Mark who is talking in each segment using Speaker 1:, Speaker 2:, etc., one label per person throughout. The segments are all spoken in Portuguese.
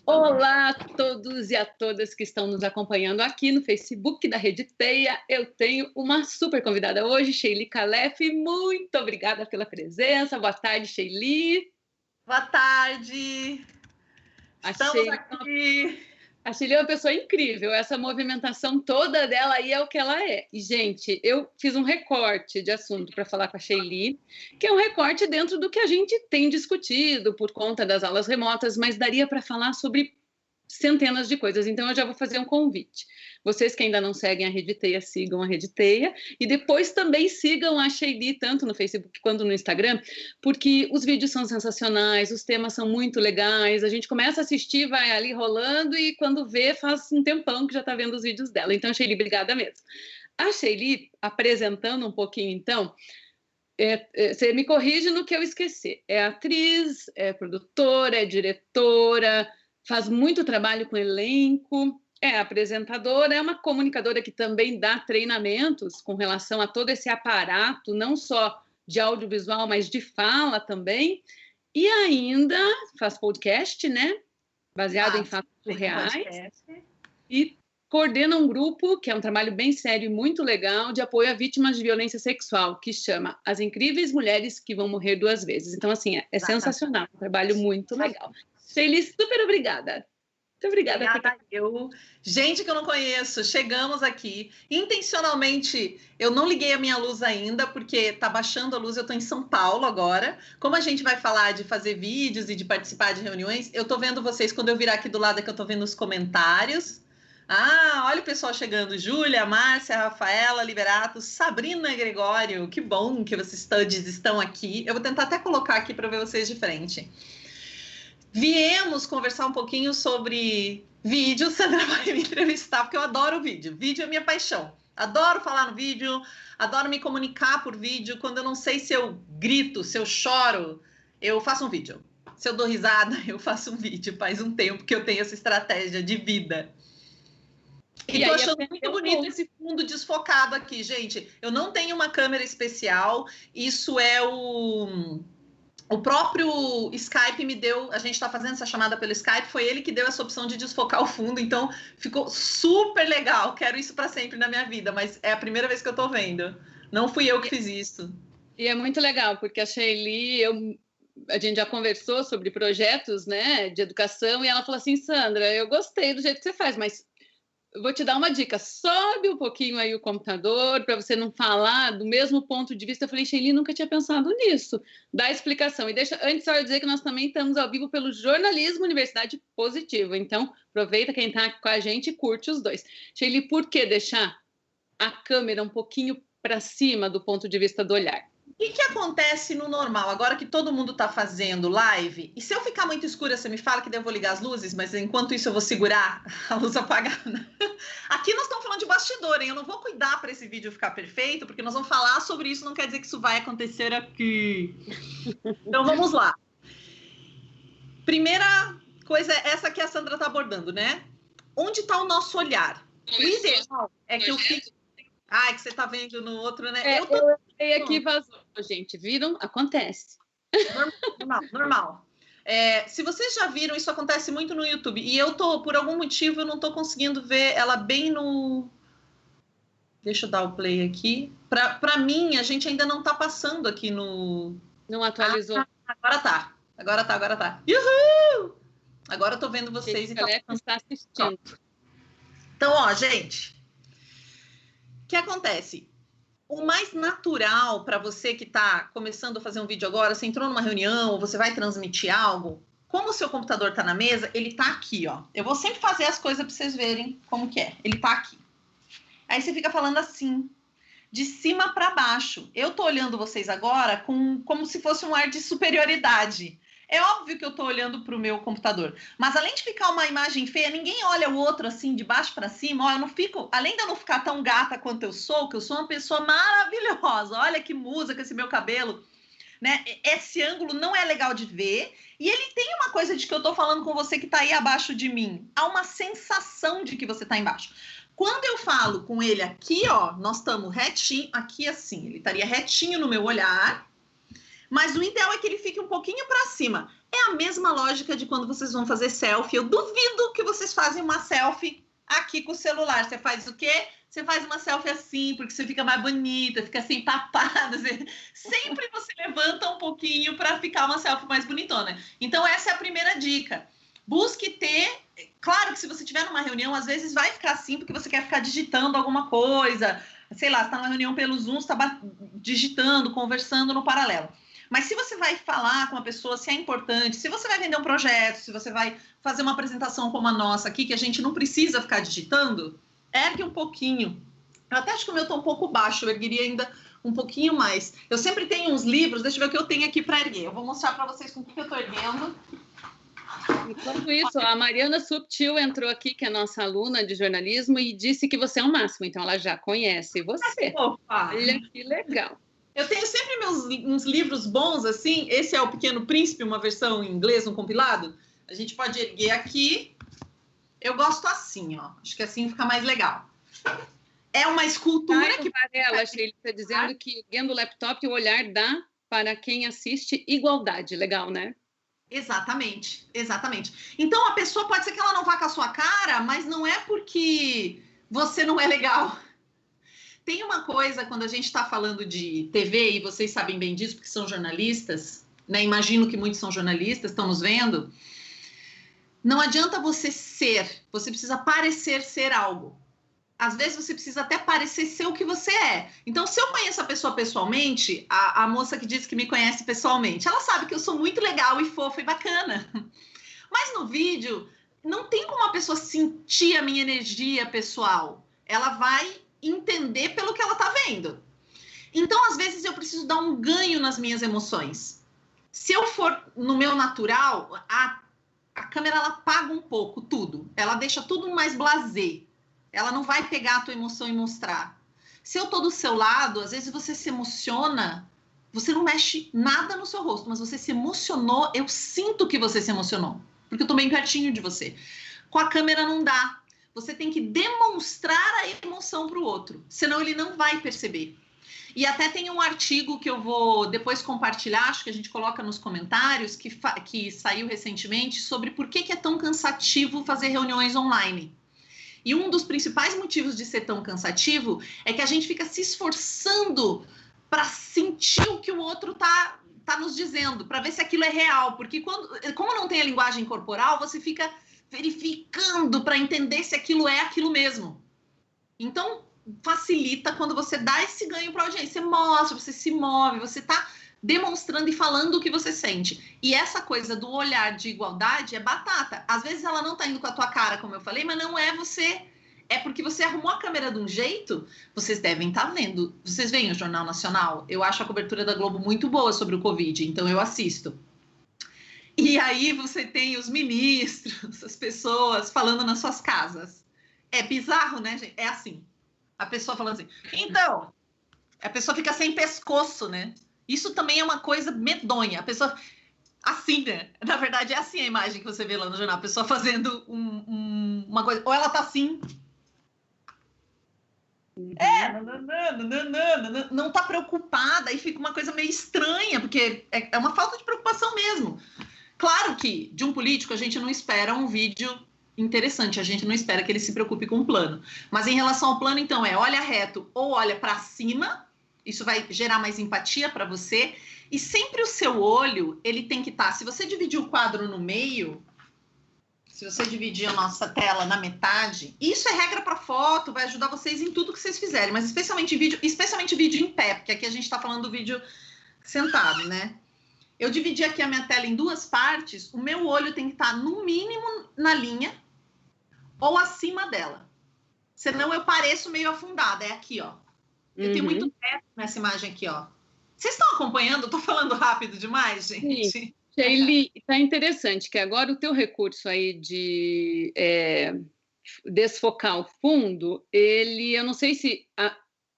Speaker 1: Olá a todos e a todas que estão nos acompanhando aqui no Facebook da Rede Teia. Eu tenho uma super convidada hoje, Sheili Calef. Muito obrigada pela presença. Boa tarde, Sheili.
Speaker 2: Boa tarde. Estamos aqui.
Speaker 1: A Sheili é uma pessoa incrível. Essa movimentação toda dela aí é o que ela é. E, gente, eu fiz um recorte de assunto para falar com a Sheili, que é um recorte dentro do que a gente tem discutido por conta das aulas remotas, mas daria para falar sobre centenas de coisas. Então, eu já vou fazer um convite. Vocês que ainda não seguem a Rede Teia, sigam a Rede Teia. E depois também sigam a Sheili, tanto no Facebook quanto no Instagram, porque os vídeos são sensacionais, os temas são muito legais. A gente começa a assistir, vai ali rolando, e quando vê, faz um tempão que já está vendo os vídeos dela. Então, Sheili, obrigada mesmo. A Sheili, apresentando um pouquinho, então, você me corrige no que eu esquecer. É atriz, é produtora, é diretora, faz muito trabalho com elenco, é apresentadora, é uma comunicadora que também dá treinamentos com relação a todo esse aparato, não só de audiovisual, mas de fala também, e ainda faz podcast, né? Baseado em fatos reais. E coordena um grupo, que é um trabalho bem sério e muito legal, de apoio a vítimas de violência sexual, que chama As Incríveis Mulheres que Vão Morrer Duas Vezes. Então, assim, é sensacional, um trabalho muito legal. Sheili, super obrigada. Muito obrigada.
Speaker 2: Gente que eu não conheço, chegamos aqui. Intencionalmente, eu não liguei a minha luz ainda, porque tá baixando a luz, eu tô em São Paulo agora. Como a gente vai falar de fazer vídeos e de participar de reuniões, eu tô vendo vocês, quando eu virar aqui do lado, é que eu tô vendo os comentários. Ah, olha o pessoal chegando. Júlia, Márcia, Rafaela, Liberato, Sabrina Gregório. Que bom que vocês todos estão aqui. Eu vou tentar até colocar aqui para ver vocês de frente. Viemos conversar um pouquinho sobre vídeo. Sandra vai me entrevistar, porque eu adoro vídeo. Vídeo é minha paixão. Adoro falar no vídeo, adoro me comunicar por vídeo. Quando eu não sei se eu grito, se eu choro, eu faço um vídeo. Se eu dou risada, eu faço um vídeo. Faz um tempo que eu tenho essa estratégia de vida. E tô achando muito bonito esse fundo desfocado aqui, gente. Eu não tenho uma câmera especial. Isso é o próprio Skype me deu, a gente está fazendo essa chamada pelo Skype, foi ele que deu essa opção de desfocar o fundo, então ficou super legal, quero isso para sempre na minha vida, mas é a primeira vez que eu estou vendo, não fui eu que fiz isso.
Speaker 1: E é muito legal, porque a Sheili, a gente já conversou sobre projetos, né, de educação, e ela falou assim, Sandra, eu gostei do jeito que você faz, mas eu vou te dar uma dica, sobe um pouquinho aí o computador para você não falar do mesmo ponto de vista. Eu falei, Sheili, nunca tinha pensado nisso. Dá a explicação. E deixa, antes só eu dizer que nós também estamos ao vivo pelo Jornalismo Universidade Positiva. Então, aproveita quem está com a gente e curte os dois. Sheili, por que deixar a câmera um pouquinho para cima do ponto de vista do olhar?
Speaker 2: O que acontece no normal, agora que todo mundo está fazendo live, e se eu ficar muito escura, você me fala que devo ligar as luzes, mas enquanto isso eu vou segurar a luz apagada. Aqui nós estamos falando de bastidor, hein? Eu não vou cuidar para esse vídeo ficar perfeito, porque nós vamos falar sobre isso, não quer dizer que isso vai acontecer aqui. Então vamos lá. Primeira coisa, essa que a Sandra está abordando, né? Onde está o nosso olhar? O ideal é que eu fique... Ah, é que você está vendo no outro, né?
Speaker 1: Eu aqui vazou, gente. Viram? Acontece.
Speaker 2: Normal. Se vocês já viram, isso acontece muito no YouTube. E eu tô, por algum motivo, eu não tô conseguindo ver ela bem no... Deixa eu dar o play aqui. Para mim, a gente ainda não tá passando aqui no...
Speaker 1: Não atualizou.
Speaker 2: Agora tá. Uhul! Agora eu tô vendo vocês.
Speaker 1: Então, está assistindo.
Speaker 2: Então, ó, gente... O que acontece? O mais natural para você que está começando a fazer um vídeo agora, você entrou numa reunião, ou você vai transmitir algo, como o seu computador está na mesa, ele está aqui, ó. Eu vou sempre fazer as coisas para vocês verem como que é. Ele está aqui. Aí você fica falando assim, de cima para baixo. Eu tô olhando vocês agora como se fosse um ar de superioridade. É óbvio que eu tô olhando para o meu computador, mas além de ficar uma imagem feia, ninguém olha o outro assim, de baixo para cima. Ó, eu não fico, além de eu não ficar tão gata quanto eu sou, que eu sou uma pessoa maravilhosa. Olha que musa com esse meu cabelo, né? Esse ângulo não é legal de ver. E ele tem uma coisa de que eu tô falando com você que tá aí abaixo de mim. Há uma sensação de que você tá embaixo. Quando eu falo com ele aqui, ó, nós estamos retinho, aqui assim, ele estaria retinho no meu olhar. Mas o ideal é que ele fique um pouquinho para cima. É a mesma lógica de quando vocês vão fazer selfie. Eu duvido que vocês fazem uma selfie aqui com o celular. Você faz o quê? Você faz uma selfie assim, porque você fica mais bonita, fica assim tapada. Sempre você levanta um pouquinho para ficar uma selfie mais bonitona. Então, essa é a primeira dica. Busque ter... Claro que se você estiver numa reunião, às vezes vai ficar assim, porque você quer ficar digitando alguma coisa. Sei lá, você está numa reunião pelo Zoom, você está digitando, conversando no paralelo. Mas se você vai falar com uma pessoa, se é importante, se você vai vender um projeto, se você vai fazer uma apresentação como a nossa aqui, que a gente não precisa ficar digitando, ergue um pouquinho. Eu até acho que o meu está um pouco baixo, eu ergueria ainda um pouquinho mais. Eu sempre tenho uns livros, deixa eu ver o que eu tenho aqui para erguer. Eu vou mostrar para vocês com o que eu estou erguendo.
Speaker 1: Enquanto isso, a Mariana Subtil entrou aqui, que é nossa aluna de jornalismo, e disse que você é o máximo, então ela já conhece você.
Speaker 2: Opa!
Speaker 1: Olha que legal.
Speaker 2: Eu tenho sempre uns livros bons, assim. Esse é o Pequeno Príncipe, uma versão em inglês, um compilado. A gente pode erguer aqui. Eu gosto assim, ó. Acho que assim fica mais legal. É uma escultura que...
Speaker 1: Varela, Sheila, está dizendo que erguendo o laptop, o olhar dá para quem assiste igualdade. Legal, né?
Speaker 2: Exatamente, exatamente. Então, a pessoa pode ser que ela não vá com a sua cara, mas não é porque você não é legal. Tem uma coisa, quando a gente está falando de TV, e vocês sabem bem disso, porque são jornalistas, né? Imagino que muitos são jornalistas, estão nos vendo. Não adianta você ser, você precisa parecer ser algo. Às vezes você precisa até parecer ser o que você é. Então, se eu conheço a pessoa pessoalmente, a moça que disse que me conhece pessoalmente, ela sabe que eu sou muito legal e fofa e bacana. Mas no vídeo, não tem como a pessoa sentir a minha energia pessoal. Ela vai entender pelo que ela tá vendo. Então, às vezes, eu preciso dar um ganho nas minhas emoções. Se eu for no meu natural, a câmera, ela apaga um pouco tudo. Ela deixa tudo mais blasé. Ela não vai pegar a tua emoção e mostrar. Se eu tô do seu lado, às vezes você se emociona, você não mexe nada no seu rosto, mas você se emocionou, eu sinto que você se emocionou, porque eu tô bem pertinho de você. Com a câmera não dá. Você tem que demonstrar a emoção para o outro, senão ele não vai perceber. E até tem um artigo que eu vou depois compartilhar, acho que a gente coloca nos comentários, que saiu recentemente, sobre por que é tão cansativo fazer reuniões online. E um dos principais motivos de ser tão cansativo é que a gente fica se esforçando para sentir o que o outro tá nos dizendo, para ver se aquilo é real. Porque como não tem a linguagem corporal, você fica verificando para entender se aquilo é aquilo mesmo. Então, facilita quando você dá esse ganho para a audiência. Você mostra, você se move, você está demonstrando e falando o que você sente. E essa coisa do olhar de igualdade é batata. Às vezes ela não está indo com a tua cara, como eu falei, mas não é você. É porque você arrumou a câmera de um jeito, vocês devem estar vendo. Vocês veem o Jornal Nacional? Eu acho a cobertura da Globo muito boa sobre o Covid, então eu assisto. E aí você tem os ministros, as pessoas falando nas suas casas. É bizarro, né, gente? É assim. A pessoa falando assim. Então, a pessoa fica sem pescoço, né? Isso também é uma coisa medonha. A pessoa... Assim, né? Na verdade, é assim a imagem que você vê lá no jornal. A pessoa fazendo uma coisa... Ou ela tá assim... Não tá preocupada. Aí fica uma coisa meio estranha, porque é uma falta de preocupação mesmo. Claro que, de um político, a gente não espera um vídeo interessante, a gente não espera que ele se preocupe com o plano. Mas em relação ao plano, então, olha reto ou olha para cima, isso vai gerar mais empatia para você, e sempre o seu olho, ele tem que estar, se você dividir o quadro no meio, se você dividir a nossa tela na metade, isso é regra para foto, vai ajudar vocês em tudo que vocês fizerem, mas especialmente vídeo em pé, porque aqui a gente está falando do vídeo sentado, né? Eu dividi aqui a minha tela em duas partes, o meu olho tem que estar no mínimo na linha ou acima dela. Senão eu pareço meio afundada, é aqui, ó. Eu tenho muito teto nessa imagem aqui, ó. Vocês estão acompanhando? Eu tô falando rápido demais, gente?
Speaker 1: Sim. Sheila, tá interessante que agora o teu recurso aí de desfocar o fundo, eu não sei se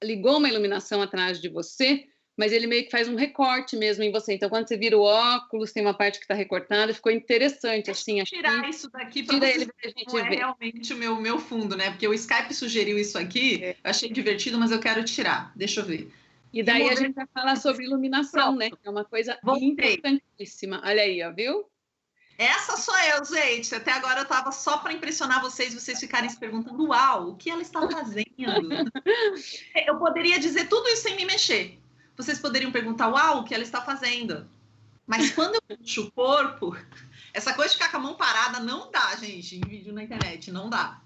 Speaker 1: ligou uma iluminação atrás de você, mas ele meio que faz um recorte mesmo em você. Então, quando você vira o óculos, tem uma parte que está recortada, ficou interessante, assim.
Speaker 2: Deixa eu tirar isso daqui para vocês verem como é realmente o meu fundo, né? Porque o Skype sugeriu isso aqui, eu achei divertido, mas eu quero tirar. Deixa eu ver.
Speaker 1: E daí a gente vai falar sobre iluminação, né? Que é uma coisa importantíssima. Olha aí, ó, viu?
Speaker 2: Essa sou eu, gente. Até agora eu estava só para impressionar vocês ficarem se perguntando, uau, o que ela está fazendo? Eu poderia dizer tudo isso sem me mexer. Vocês poderiam perguntar, uau, o que ela está fazendo? Mas quando eu puxo o corpo, essa coisa de ficar com a mão parada não dá, gente, em vídeo na internet, não dá.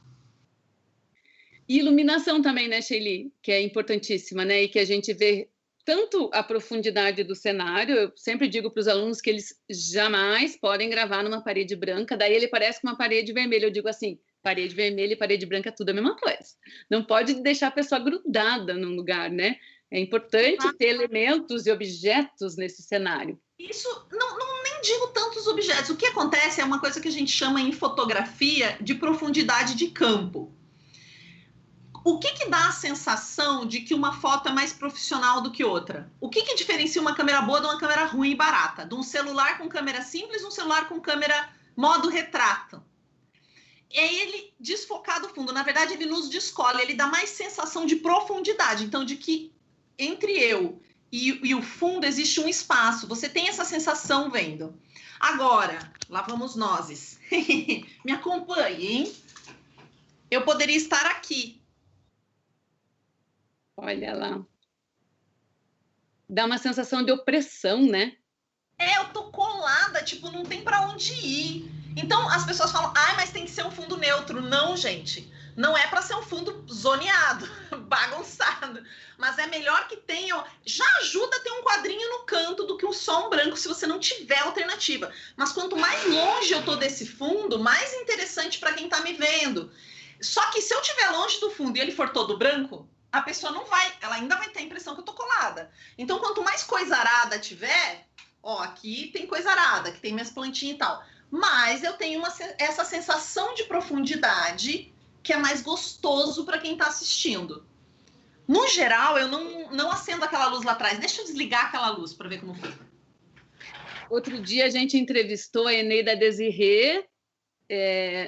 Speaker 1: E iluminação também, né, Sheili? Que é importantíssima, né? E que a gente vê tanto a profundidade do cenário, eu sempre digo para os alunos que eles jamais podem gravar numa parede branca, daí ele parece com uma parede vermelha. Eu digo assim, parede vermelha e parede branca, tudo é a mesma coisa. Não pode deixar a pessoa grudada num lugar, né? É importante ter elementos e objetos nesse cenário.
Speaker 2: Isso, não nem digo tantos objetos. O que acontece é uma coisa que a gente chama em fotografia de profundidade de campo. O que dá a sensação de que uma foto é mais profissional do que outra? O que diferencia uma câmera boa de uma câmera ruim e barata? De um celular com câmera simples, um celular com câmera modo retrato? É ele desfocar do fundo. Na verdade, ele nos descola, ele dá mais sensação de profundidade. Então, de que entre eu e o fundo existe um espaço. Você tem essa sensação vendo. Agora, lá vamos nós. Me acompanhe, hein? Eu poderia estar aqui.
Speaker 1: Olha lá. Dá uma sensação de opressão, né?
Speaker 2: Eu tô colada, tipo, não tem para onde ir. Então, as pessoas falam, mas tem que ser um fundo neutro. Não, gente. Não é para ser um fundo zoneado, bagunçado. Mas é melhor que tenha... Já ajuda a ter um quadrinho no canto do que só um branco, se você não tiver alternativa. Mas quanto mais longe eu tô desse fundo, mais interessante para quem tá me vendo. Só que se eu estiver longe do fundo e ele for todo branco, a pessoa não vai... Ela ainda vai ter a impressão que eu tô colada. Então, quanto mais coisa arada tiver... Ó, aqui tem coisa arada, aqui tem minhas plantinhas e tal. Mas eu tenho essa sensação de profundidade que é mais gostoso para quem está assistindo. No geral, eu não acendo aquela luz lá atrás. Deixa eu desligar aquela luz para ver como fica.
Speaker 1: Outro dia a gente entrevistou a Eneida Desirê.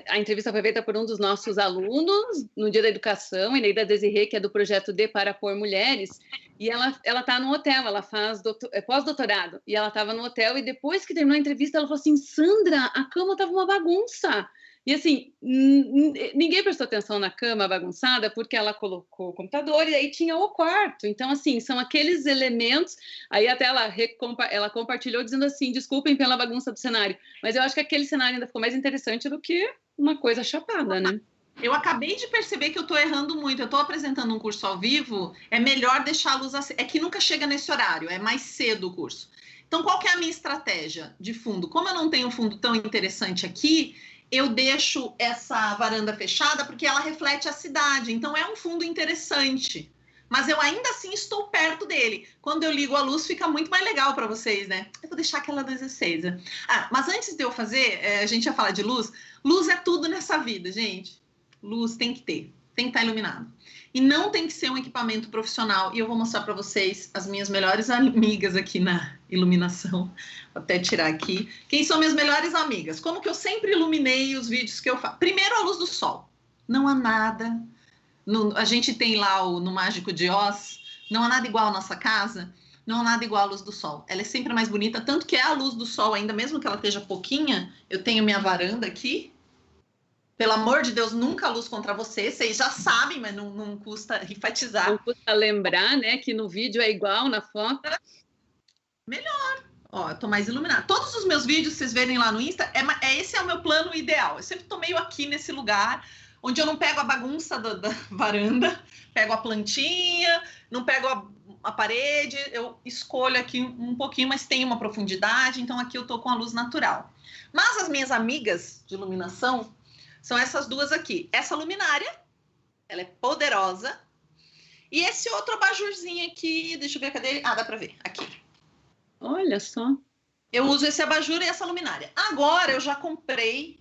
Speaker 1: A entrevista foi feita por um dos nossos alunos no Dia da Educação, Eneida Desirê, que é do projeto D para Pôr Mulheres, e ela está no hotel, ela faz pós-doutorado, e ela estava no hotel, e depois que terminou a entrevista, ela falou assim, Sandra, a cama estava uma bagunça. E assim, ninguém prestou atenção na cama bagunçada porque ela colocou o computador e aí tinha o quarto. Então, assim, são aqueles elementos. Aí até ela compartilhou dizendo assim, desculpem pela bagunça do cenário, mas eu acho que aquele cenário ainda ficou mais interessante do que uma coisa chapada, né?
Speaker 2: Eu acabei de perceber que eu estou errando muito. Eu estou apresentando um curso ao vivo, é melhor deixar a luz acesa. É que nunca chega nesse horário, é mais cedo o curso. Então, qual que é a minha estratégia de fundo? Como eu não tenho um fundo tão interessante aqui, eu deixo essa varanda fechada porque ela reflete a cidade. Então, é um fundo interessante. Mas eu ainda assim estou perto dele. Quando eu ligo a luz, fica muito mais legal para vocês, né? Eu vou deixar aquela luz acesa. Mas antes de eu fazer, a gente ia falar de luz. Luz é tudo nessa vida, gente. Luz tem que ter. Tem que estar iluminado. E não tem que ser um equipamento profissional. E eu vou mostrar para vocês as minhas melhores amigas aqui na iluminação. Vou até tirar aqui. Quem são minhas melhores amigas? Como que eu sempre iluminei os vídeos que eu faço? Primeiro, a luz do sol. Não há nada. A gente tem lá no Mágico de Oz. Não há nada igual à nossa casa. Não há nada igual à luz do sol. Ela é sempre mais bonita. Tanto que é a luz do sol ainda, mesmo que ela esteja pouquinha. Eu tenho minha varanda aqui. Pelo amor de Deus, nunca luz contra você. Vocês já sabem, mas não custa enfatizar. Não
Speaker 1: custa lembrar, né, que no vídeo é igual, na foto.
Speaker 2: Melhor. Ó, eu tô mais iluminada. Todos os meus vídeos, vocês verem lá no Insta, esse é o meu plano ideal. Eu sempre tô meio aqui nesse lugar, onde eu não pego a bagunça da varanda, pego a plantinha, não pego a parede, eu escolho aqui um pouquinho, mas tem uma profundidade, então aqui eu tô com a luz natural. Mas as minhas amigas de iluminação são essas duas aqui. Essa luminária, ela é poderosa. E esse outro abajurzinho aqui, deixa eu ver, cadê ele? Dá pra ver, aqui.
Speaker 1: Olha só.
Speaker 2: Eu uso esse abajur e essa luminária. Agora eu já comprei,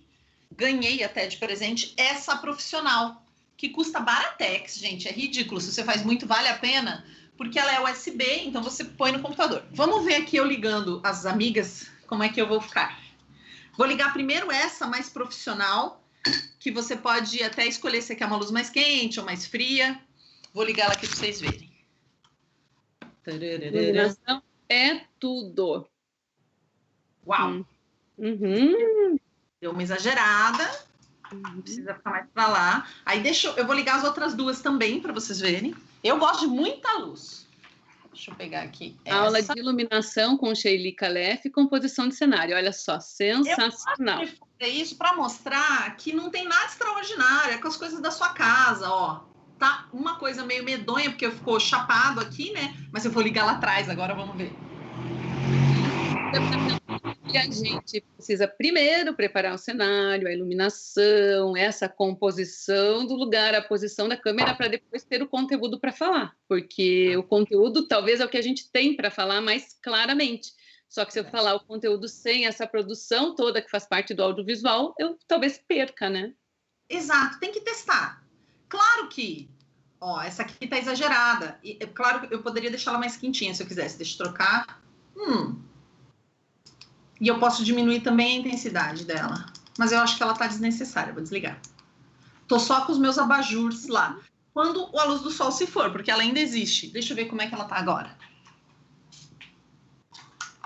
Speaker 2: ganhei até de presente, essa profissional, que custa baratex, gente, é ridículo. Se você faz muito, vale a pena, porque ela é USB, então você põe no computador. Vamos ver aqui eu ligando as amigas, como é que eu vou ficar. Vou ligar primeiro essa mais profissional, que você pode até escolher se quer uma luz mais quente ou mais fria. Vou ligar ela aqui para vocês verem.
Speaker 1: Iluminação é tudo.
Speaker 2: Uau!
Speaker 1: Uhum.
Speaker 2: Deu uma exagerada. Precisa ficar mais para lá. Aí eu vou ligar as outras duas também para vocês verem. Eu gosto de muita luz. Deixa eu pegar aqui
Speaker 1: Aula
Speaker 2: essa.
Speaker 1: de iluminação com Sheili Calef e composição de cenário. Olha só, sensacional.
Speaker 2: Eu gosto de fazer isso para mostrar que não tem nada extraordinário, é com as coisas da sua casa, ó. Tá uma coisa meio medonha, porque ficou chapado aqui, né? Mas eu vou ligar lá atrás, agora vamos ver.
Speaker 1: E a gente precisa primeiro preparar o cenário, a iluminação, essa composição do lugar, a posição da câmera, para depois ter o conteúdo para falar. Porque o conteúdo talvez é o que a gente tem para falar mais claramente. Só que se eu falar o conteúdo sem essa produção toda que faz parte do audiovisual, eu talvez perca, né?
Speaker 2: Exato, tem que testar. Claro que, ó, essa aqui tá exagerada. E, claro que eu poderia deixar ela mais quentinha se eu quisesse. Deixa eu trocar. E eu posso diminuir também a intensidade dela. Mas eu acho que ela tá desnecessária. Vou desligar. Tô só com os meus abajures lá. Quando a luz do sol se for, porque ela ainda existe. Deixa eu ver como é que ela tá agora.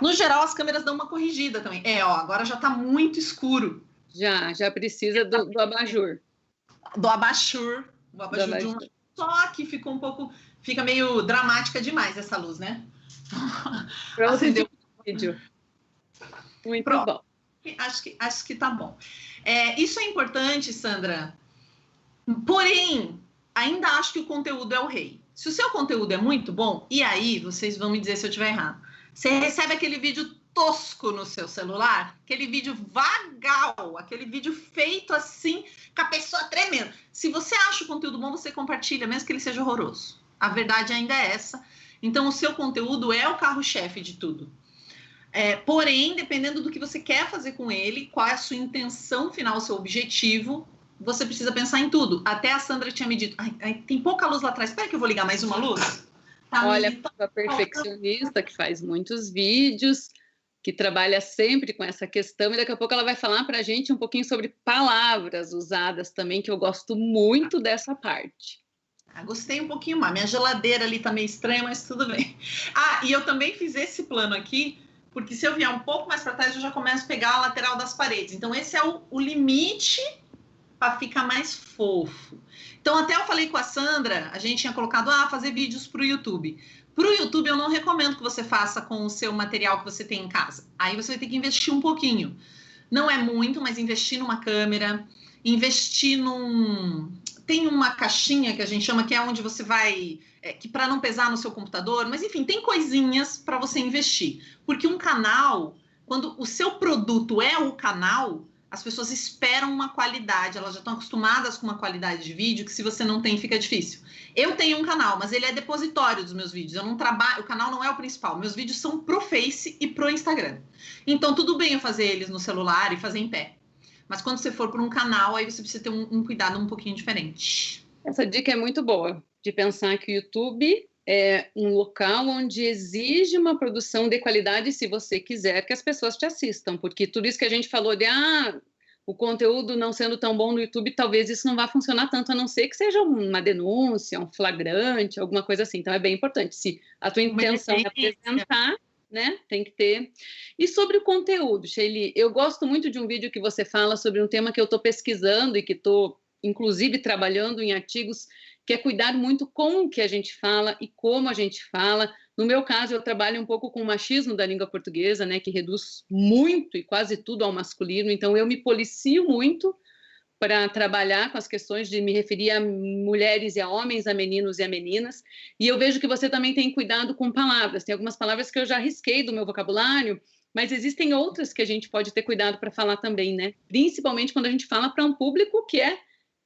Speaker 2: No geral, as câmeras dão uma corrigida também. Ó, agora já tá muito escuro.
Speaker 1: Já precisa do abajur.
Speaker 2: Do abajur. O abajur de uma só que ficou um pouco... Fica meio dramática demais essa luz, né?
Speaker 1: Acendeu o vídeo. Muito bom.
Speaker 2: Acho que tá bom. Isso é importante, Sandra. Porém, ainda acho que o conteúdo é o rei. Se o seu conteúdo é muito bom, e aí, vocês vão me dizer se eu estiver errado. Você recebe aquele vídeo tosco no seu celular, aquele vídeo vagal, aquele vídeo feito assim, com a pessoa tremendo. Se você acha o conteúdo bom, você compartilha, mesmo que ele seja horroroso. A verdade ainda é essa. Então, o seu conteúdo é o carro-chefe de tudo. Porém, dependendo do que você quer fazer com ele, qual é a sua intenção final, o seu objetivo, você precisa pensar em tudo. Até a Sandra tinha me dito, tem pouca luz lá atrás, espera que eu vou ligar mais uma luz.
Speaker 1: Tá, olha, a perfeccionista que faz muitos vídeos, que trabalha sempre com essa questão, e daqui a pouco ela vai falar para a gente um pouquinho sobre palavras usadas também, que eu gosto muito dessa parte.
Speaker 2: Gostei um pouquinho mais. Minha geladeira ali tá meio estranha, mas tudo bem. E eu também fiz esse plano aqui, porque se eu vier um pouco mais para trás, eu já começo a pegar a lateral das paredes. Então, esse é o limite para ficar mais fofo. Então, até eu falei com a Sandra, a gente tinha colocado, fazer vídeos para o YouTube. Para o YouTube, eu não recomendo que você faça com o seu material que você tem em casa. Aí você vai ter que investir um pouquinho. Não é muito, mas investir numa câmera, investir Tem uma caixinha que a gente chama, que é onde você vai... que para não pesar no seu computador, mas enfim, tem coisinhas para você investir. Porque um canal, quando o seu produto é o canal, as pessoas esperam uma qualidade, elas já estão acostumadas com uma qualidade de vídeo que se você não tem, fica difícil. Eu tenho um canal, mas ele é depositório dos meus vídeos. Eu não trabalho, o canal não é o principal. Meus vídeos são pro Face e pro Instagram. Então, tudo bem eu fazer eles no celular e fazer em pé. Mas quando você for para um canal, aí você precisa ter um cuidado um pouquinho diferente.
Speaker 1: Essa dica é muito boa, de pensar que o YouTube é um local onde exige uma produção de qualidade se você quiser que as pessoas te assistam, porque tudo isso que a gente falou de o conteúdo não sendo tão bom no YouTube, talvez isso não vá funcionar tanto, a não ser que seja uma denúncia, um flagrante, alguma coisa assim. Então é bem importante. Se a tua intenção é apresentar, né, tem que ter. E sobre o conteúdo, Sheili, eu gosto muito de um vídeo que você fala sobre um tema que eu estou pesquisando e que estou, inclusive, trabalhando em artigos, que é cuidar muito com o que a gente fala e como a gente fala. No meu caso, eu trabalho um pouco com o machismo da língua portuguesa, né, que reduz muito e quase tudo ao masculino, então eu me policio muito para trabalhar com as questões de me referir a mulheres e a homens, a meninos e a meninas, e eu vejo que você também tem cuidado com palavras, tem algumas palavras que eu já risquei do meu vocabulário, mas existem outras que a gente pode ter cuidado para falar também, né? Principalmente quando a gente fala para um público que é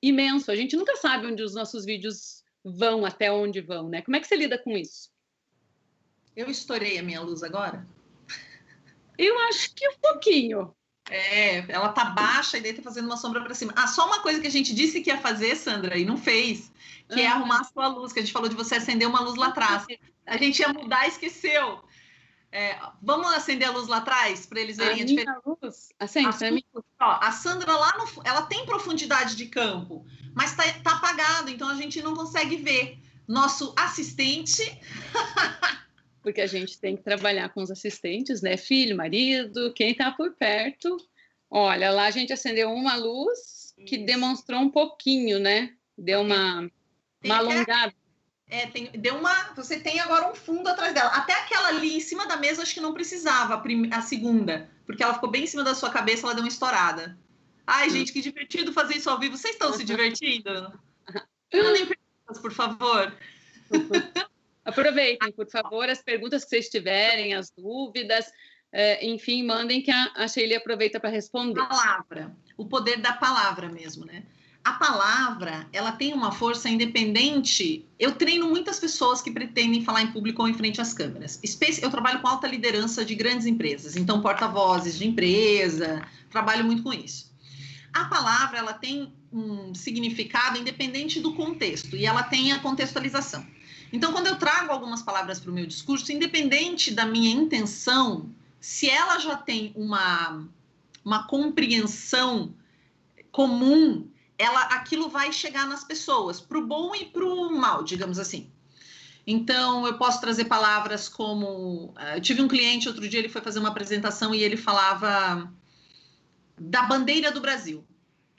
Speaker 1: imenso, a gente nunca sabe onde os nossos vídeos vão, até onde vão, né? Como é que você lida com isso?
Speaker 2: Eu estourei a minha luz agora?
Speaker 1: Eu acho que um pouquinho.
Speaker 2: Ela tá baixa e daí tá fazendo uma sombra para cima. Só uma coisa que a gente disse que ia fazer, Sandra, e não fez, que é arrumar a sua luz, que a gente falou de você acender uma luz lá atrás. A gente ia mudar e esqueceu. Vamos acender a luz lá atrás para eles verem a diferença.
Speaker 1: Luz? Acende,
Speaker 2: a Sandra lá ela tem profundidade de campo, mas tá apagado, então a gente não consegue ver. Nosso assistente
Speaker 1: porque a gente tem que trabalhar com os assistentes, né? Filho, marido, quem está por perto. Olha, lá a gente acendeu uma luz que demonstrou um pouquinho, né? Deu uma alongada.
Speaker 2: Você tem agora um fundo atrás dela. Até aquela ali em cima da mesa, acho que não precisava, a segunda, porque ela ficou bem em cima da sua cabeça, ela deu uma estourada. Ai, gente, que divertido fazer isso ao vivo. Vocês estão se divertindo? Mandem perguntas, por favor.
Speaker 1: Aproveitem, por favor, as perguntas que vocês tiverem, as dúvidas, enfim, mandem que a Sheili aproveita para responder.
Speaker 2: Palavra, o poder da palavra mesmo, né? A palavra, ela tem uma força independente. Eu treino muitas pessoas que pretendem falar em público ou em frente às câmeras. Eu trabalho com alta liderança de grandes empresas, então porta-vozes de empresa, trabalho muito com isso. A palavra, ela tem um significado independente do contexto e ela tem a contextualização. Então, quando eu trago algumas palavras para o meu discurso, independente da minha intenção, se ela já tem uma compreensão comum, aquilo vai chegar nas pessoas, para o bom e para o mal, digamos assim. Então, eu posso trazer palavras como... Eu tive um cliente, outro dia, ele foi fazer uma apresentação e ele falava da bandeira do Brasil.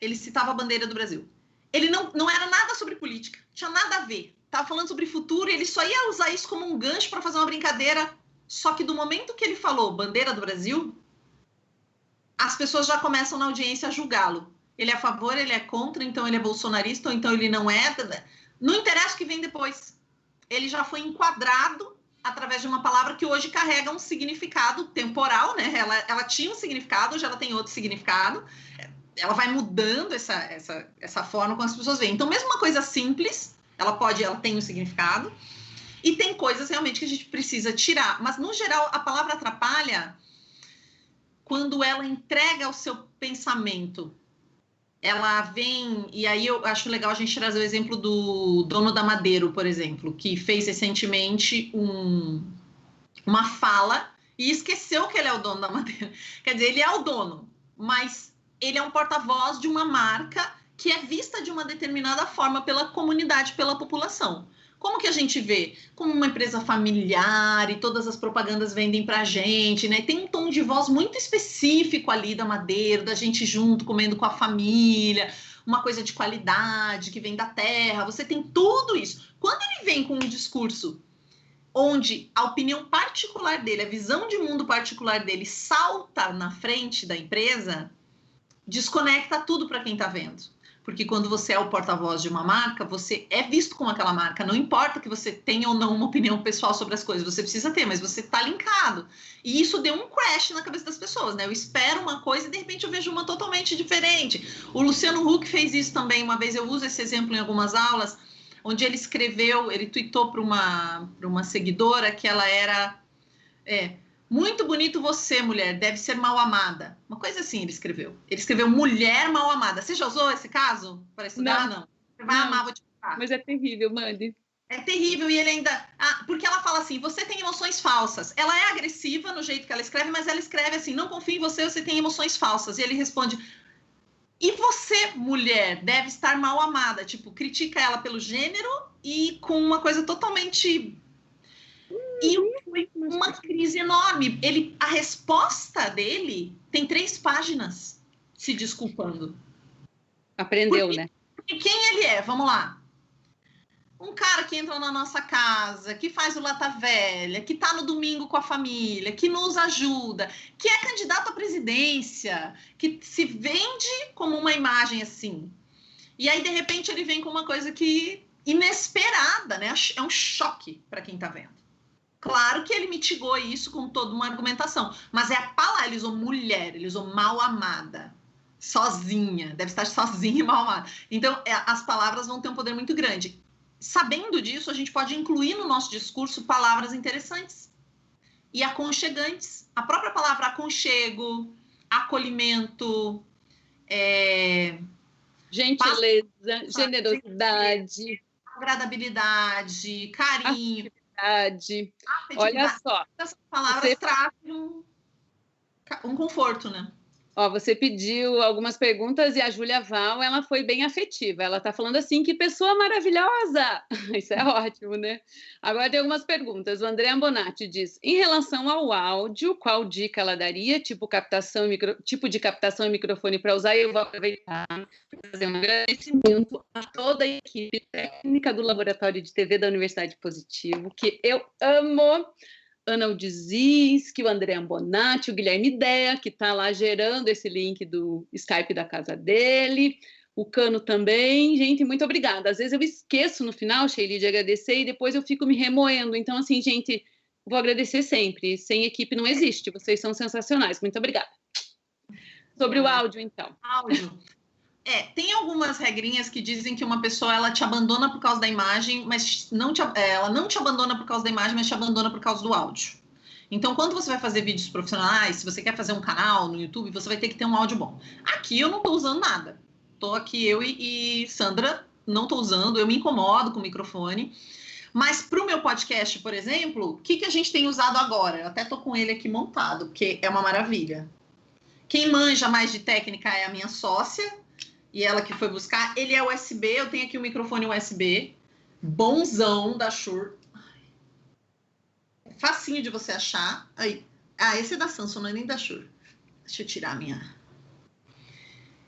Speaker 2: Ele citava a bandeira do Brasil. Ele não era nada sobre política, tinha nada a ver. Estava falando sobre futuro e ele só ia usar isso como um gancho para fazer uma brincadeira. Só que do momento que ele falou bandeira do Brasil, as pessoas já começam na audiência a julgá-lo. Ele é a favor, ele é contra, então ele é bolsonarista, ou então ele não é. Não interessa o que vem depois. Ele já foi enquadrado através de uma palavra que hoje carrega um significado temporal, né? Ela tinha um significado, hoje ela tem outro significado. Ela vai mudando essa forma como as pessoas veem. Então, mesmo uma coisa simples, ela tem um significado. E tem coisas realmente que a gente precisa tirar. Mas, no geral, a palavra atrapalha quando ela entrega o seu pensamento. Ela vem... E aí eu acho legal a gente trazer o exemplo do dono da Madeiro, por exemplo, que fez recentemente uma fala e esqueceu que ele é o dono da Madeiro. Quer dizer, ele é o dono, mas ele é um porta-voz de uma marca que é vista de uma determinada forma pela comunidade, pela população. Como que a gente vê? Como uma empresa familiar e todas as propagandas vendem pra gente, né? Tem um tom de voz muito específico ali da Madeiro, da gente junto, comendo com a família, uma coisa de qualidade que vem da terra. Você tem tudo isso. Quando ele vem com um discurso onde a opinião particular dele, a visão de mundo particular dele salta na frente da empresa, desconecta tudo para quem está vendo. Porque quando você é o porta-voz de uma marca, você é visto com aquela marca. Não importa que você tenha ou não uma opinião pessoal sobre as coisas, você precisa ter, mas você está linkado. E isso deu um crash na cabeça das pessoas, né? Eu espero uma coisa e de repente eu vejo uma totalmente diferente. O Luciano Huck fez isso também. Uma vez eu uso esse exemplo em algumas aulas, onde ele tweetou para uma seguidora que ela era... muito bonito você, mulher, deve ser mal amada. Uma coisa assim ele escreveu. Ele escreveu mulher mal amada. Você já usou esse caso para estudar? Não. Você vai amar, vou te falar.
Speaker 1: Mas é terrível, mande.
Speaker 2: É terrível e ele ainda... porque ela fala assim, você tem emoções falsas. Ela é agressiva no jeito que ela escreve, mas ela escreve assim, não confio em você, você tem emoções falsas. E ele responde, e você, mulher, deve estar mal amada. Tipo, critica ela pelo gênero e com uma coisa totalmente... E foi uma crise enorme. A resposta dele tem 3 páginas se desculpando.
Speaker 1: Aprendeu, né?
Speaker 2: E quem ele é? Vamos lá. Um cara que entra na nossa casa, que faz o Lata Velha, que tá no domingo com a família, que nos ajuda, que é candidato à presidência, que se vende como uma imagem assim. E aí, de repente, ele vem com uma coisa que inesperada, né? É um choque para quem tá vendo. Claro que ele mitigou isso com toda uma argumentação, mas é a palavra, ele usou mulher, ele usou mal amada, sozinha, deve estar sozinha e mal amada. Então, as palavras vão ter um poder muito grande. Sabendo disso, a gente pode incluir no nosso discurso palavras interessantes e aconchegantes. A própria palavra aconchego, acolhimento,
Speaker 1: gentileza, generosidade,
Speaker 2: agradabilidade, carinho.
Speaker 1: Olha só.
Speaker 2: Essas palavras trazem um conforto, né?
Speaker 1: Ó, você pediu algumas perguntas e a Júlia Val, ela foi bem afetiva. Ela está falando assim, que pessoa maravilhosa! Isso é ótimo, né? Agora tem algumas perguntas. O André Ambonati diz, em relação ao áudio, qual dica ela daria? Tipo de captação e microfone para usar? Eu vou aproveitar para fazer um agradecimento a toda a equipe técnica do Laboratório de TV da Universidade Positivo, que eu amo. Ana Udizinski, o André Ambonati, o Guilherme Dea, que está lá gerando esse link do Skype da casa dele, o Cano também. Gente, muito obrigada. Às vezes eu esqueço no final, Sheili, de agradecer e depois eu fico me remoendo. Então, assim, gente, vou agradecer sempre. Sem equipe não existe. Vocês são sensacionais. Muito obrigada. Sobre o áudio, então.
Speaker 2: Áudio. Tem algumas regrinhas que dizem que uma pessoa ela te abandona por causa da imagem, mas ela não te abandona por causa da imagem, mas te abandona por causa do áudio. Então, quando você vai fazer vídeos profissionais, se você quer fazer um canal no YouTube, você vai ter que ter um áudio bom. Aqui eu não estou usando nada. Estou aqui eu e Sandra, não estou usando, eu me incomodo com o microfone. Mas para o meu podcast, por exemplo, o que a gente tem usado agora? Eu até estou com ele aqui montado, porque é uma maravilha. Quem manja mais de técnica é a minha sócia, e ela que foi buscar. Ele é USB, eu tenho aqui o microfone USB, bonzão da Shure. É facinho de você achar. Aí. Esse é da Samsung, não é nem da Shure. Deixa eu tirar a minha.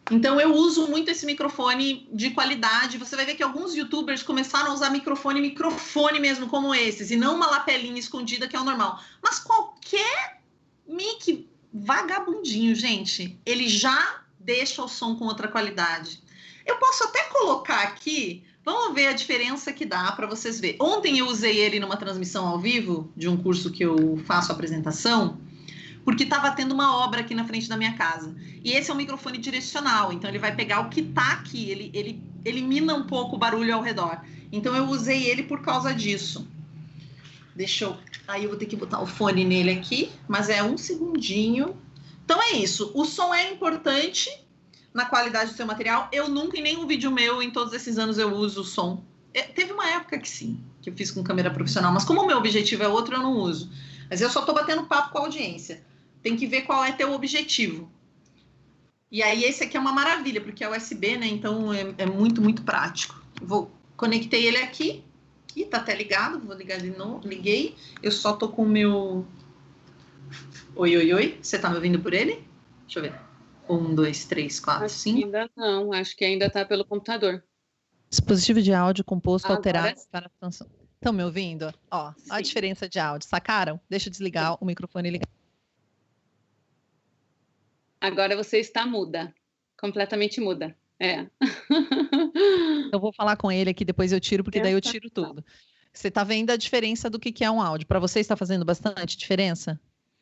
Speaker 2: Então, eu uso muito esse microfone de qualidade. Você vai ver que alguns youtubers começaram a usar microfone mesmo, como esses, e não uma lapelinha escondida, que é o normal. Mas qualquer mic vagabundinho, gente, ele já deixa o som com outra qualidade. Eu posso até colocar aqui, vamos ver a diferença que dá para vocês verem. Ontem eu usei ele numa transmissão ao vivo de um curso que eu faço apresentação, porque estava tendo uma obra aqui na frente da minha casa. E esse é um microfone direcional, então ele vai pegar o que está aqui, ele elimina um pouco o barulho ao redor. Então eu usei ele por causa disso. Aí eu vou ter que botar o fone nele aqui, mas é um segundinho. Então é isso, o som é importante na qualidade do seu material. Eu nunca, em nenhum vídeo meu, em todos esses anos, eu uso o som. Teve uma época que sim, que eu fiz com câmera profissional, mas como o meu objetivo é outro, eu não uso. Mas eu só tô batendo papo com a audiência. Tem que ver qual é teu objetivo. E aí esse aqui é uma maravilha, porque é USB, né? Então é muito, muito prático. Conectei ele aqui. Ih, tá até ligado, vou ligar de novo. Liguei. Eu só tô com o meu... Oi. Você tá me ouvindo por ele? Deixa eu ver. 1, 2, 3, 4, 5.
Speaker 1: Ainda não, acho que ainda tá pelo computador.
Speaker 3: Dispositivo de áudio composto alterado para a função. Estão me ouvindo? Ó, a diferença de áudio. Sacaram? Deixa eu desligar o microfone e ligar.
Speaker 1: Agora você está muda. Completamente muda.
Speaker 3: Eu vou falar com ele aqui, depois eu tiro, porque daí eu tiro tudo. Você tá vendo a diferença do que é um áudio? Para você está fazendo bastante diferença?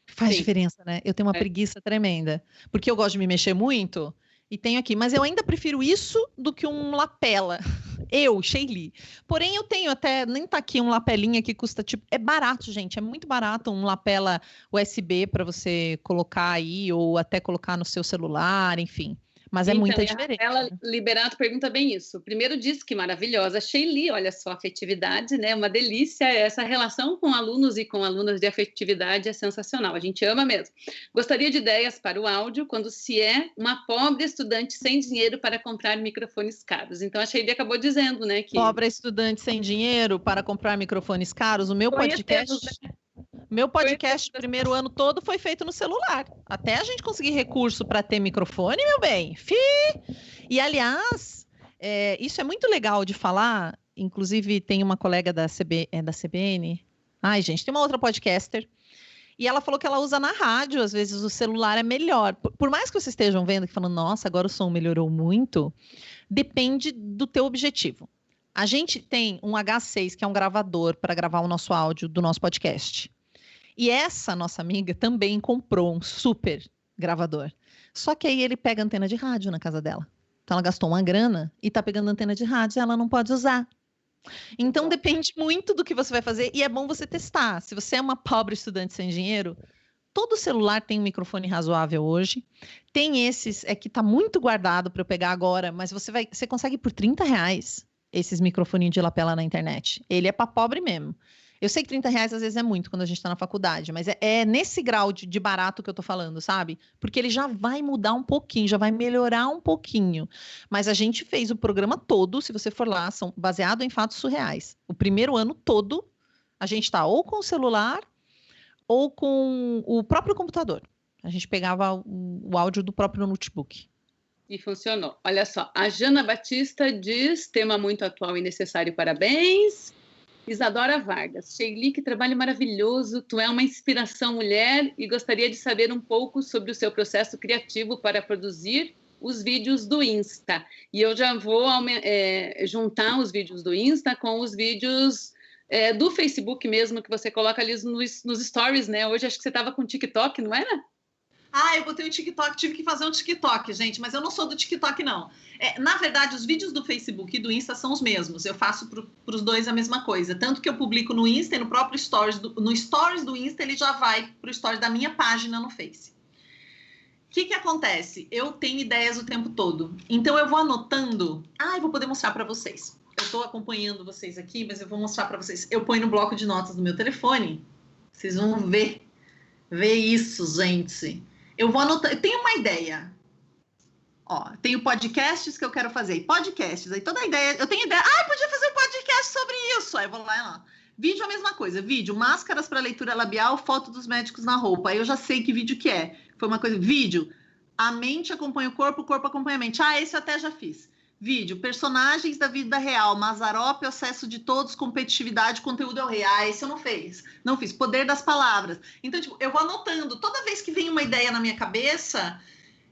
Speaker 3: Faz diferença, né? Eu tenho uma preguiça tremenda. Porque eu gosto de me mexer muito e tenho aqui. Mas eu ainda prefiro isso do que um lapela. Eu, Sheili. Porém, eu tenho até... Nem tá aqui um lapelinha que custa tipo... É barato, gente. É muito barato um lapela USB para você colocar aí ou até colocar no seu celular, enfim. Mas é
Speaker 1: então,
Speaker 3: muita diferença.
Speaker 1: Ela Liberato pergunta bem isso. Primeiro diz que maravilhosa. Sheili, olha só, afetividade, né? Uma delícia. Essa relação com alunos e com alunas de afetividade é sensacional. A gente ama mesmo. Gostaria de ideias para o áudio quando se é uma pobre estudante sem dinheiro para comprar microfones caros. Então, a Sheili acabou dizendo, né? Que...
Speaker 3: Pobre estudante sem dinheiro para comprar microfones caros. O meu podcast... Meu podcast, primeiro ano todo, foi feito no celular. Até a gente conseguir recurso para ter microfone, meu bem. E, aliás, isso é muito legal de falar. Inclusive, tem uma colega da CBN. Ai, gente, tem uma outra podcaster. E ela falou que ela usa na rádio. Às vezes, o celular é melhor. Por mais que vocês estejam vendo, que falando, nossa, agora o som melhorou muito. Depende do teu objetivo. A gente tem um H6, que é um gravador para gravar o nosso áudio do nosso podcast. E essa nossa amiga também comprou um super gravador. Só que aí ele pega antena de rádio na casa dela. Então ela gastou uma grana e tá pegando antena de rádio e ela não pode usar. Então depende muito do que você vai fazer e é bom você testar. Se você é uma pobre estudante sem dinheiro, todo celular tem um microfone razoável hoje. Tem esses, que tá muito guardado para eu pegar agora, mas você consegue por R$30 esses microfoninhos de lapela na internet. Ele é para pobre mesmo. Eu sei que R$30 às vezes é muito quando a gente está na faculdade, mas é nesse grau de barato que eu tô falando, sabe? Porque ele já vai mudar um pouquinho, já vai melhorar um pouquinho. Mas a gente fez o programa todo, se você for lá, são baseado em fatos surreais. O primeiro ano todo, a gente está ou com o celular ou com o próprio computador. A gente pegava o áudio do próprio notebook.
Speaker 1: E funcionou. Olha só, a Jana Batista diz, tema muito atual e necessário, parabéns. Isadora Vargas, Sheili, que trabalho maravilhoso, tu é uma inspiração mulher e gostaria de saber um pouco sobre o seu processo criativo para produzir os vídeos do Insta. E eu já vou juntar os vídeos do Insta com os vídeos do Facebook mesmo, que você coloca ali nos stories, né? Hoje acho que você estava com TikTok, não era?
Speaker 2: Eu botei o TikTok, tive que fazer um TikTok, gente, mas eu não sou do TikTok, não. Na verdade, os vídeos do Facebook e do Insta são os mesmos. Eu faço para os dois a mesma coisa. Tanto que eu publico no Insta e no próprio Stories. No Stories do Insta, ele já vai para o Stories da minha página no Face. O que acontece? Eu tenho ideias o tempo todo. Então, eu vou anotando. Eu vou poder mostrar para vocês. Eu estou acompanhando vocês aqui, mas eu vou mostrar para vocês. Eu ponho no bloco de notas do meu telefone. Vocês vão ver. Ver isso, gente. Eu vou anotar, eu tenho uma ideia. Tenho podcasts que eu quero fazer. Podcasts, aí toda a ideia, eu tenho ideia. Podia fazer um podcast sobre isso. Aí eu vou lá. Vídeo é a mesma coisa. Vídeo, máscaras para leitura labial, foto dos médicos na roupa. Aí eu já sei que vídeo que é. Foi uma coisa. Vídeo, a mente acompanha o corpo acompanha a mente. Esse eu até já fiz. Vídeo, personagens da vida real, Mazzaropi, acesso de todos, competitividade, conteúdo é o rei. Esse eu não fiz. Não fiz. Poder das palavras. Então, eu vou anotando. Toda vez que vem uma ideia na minha cabeça,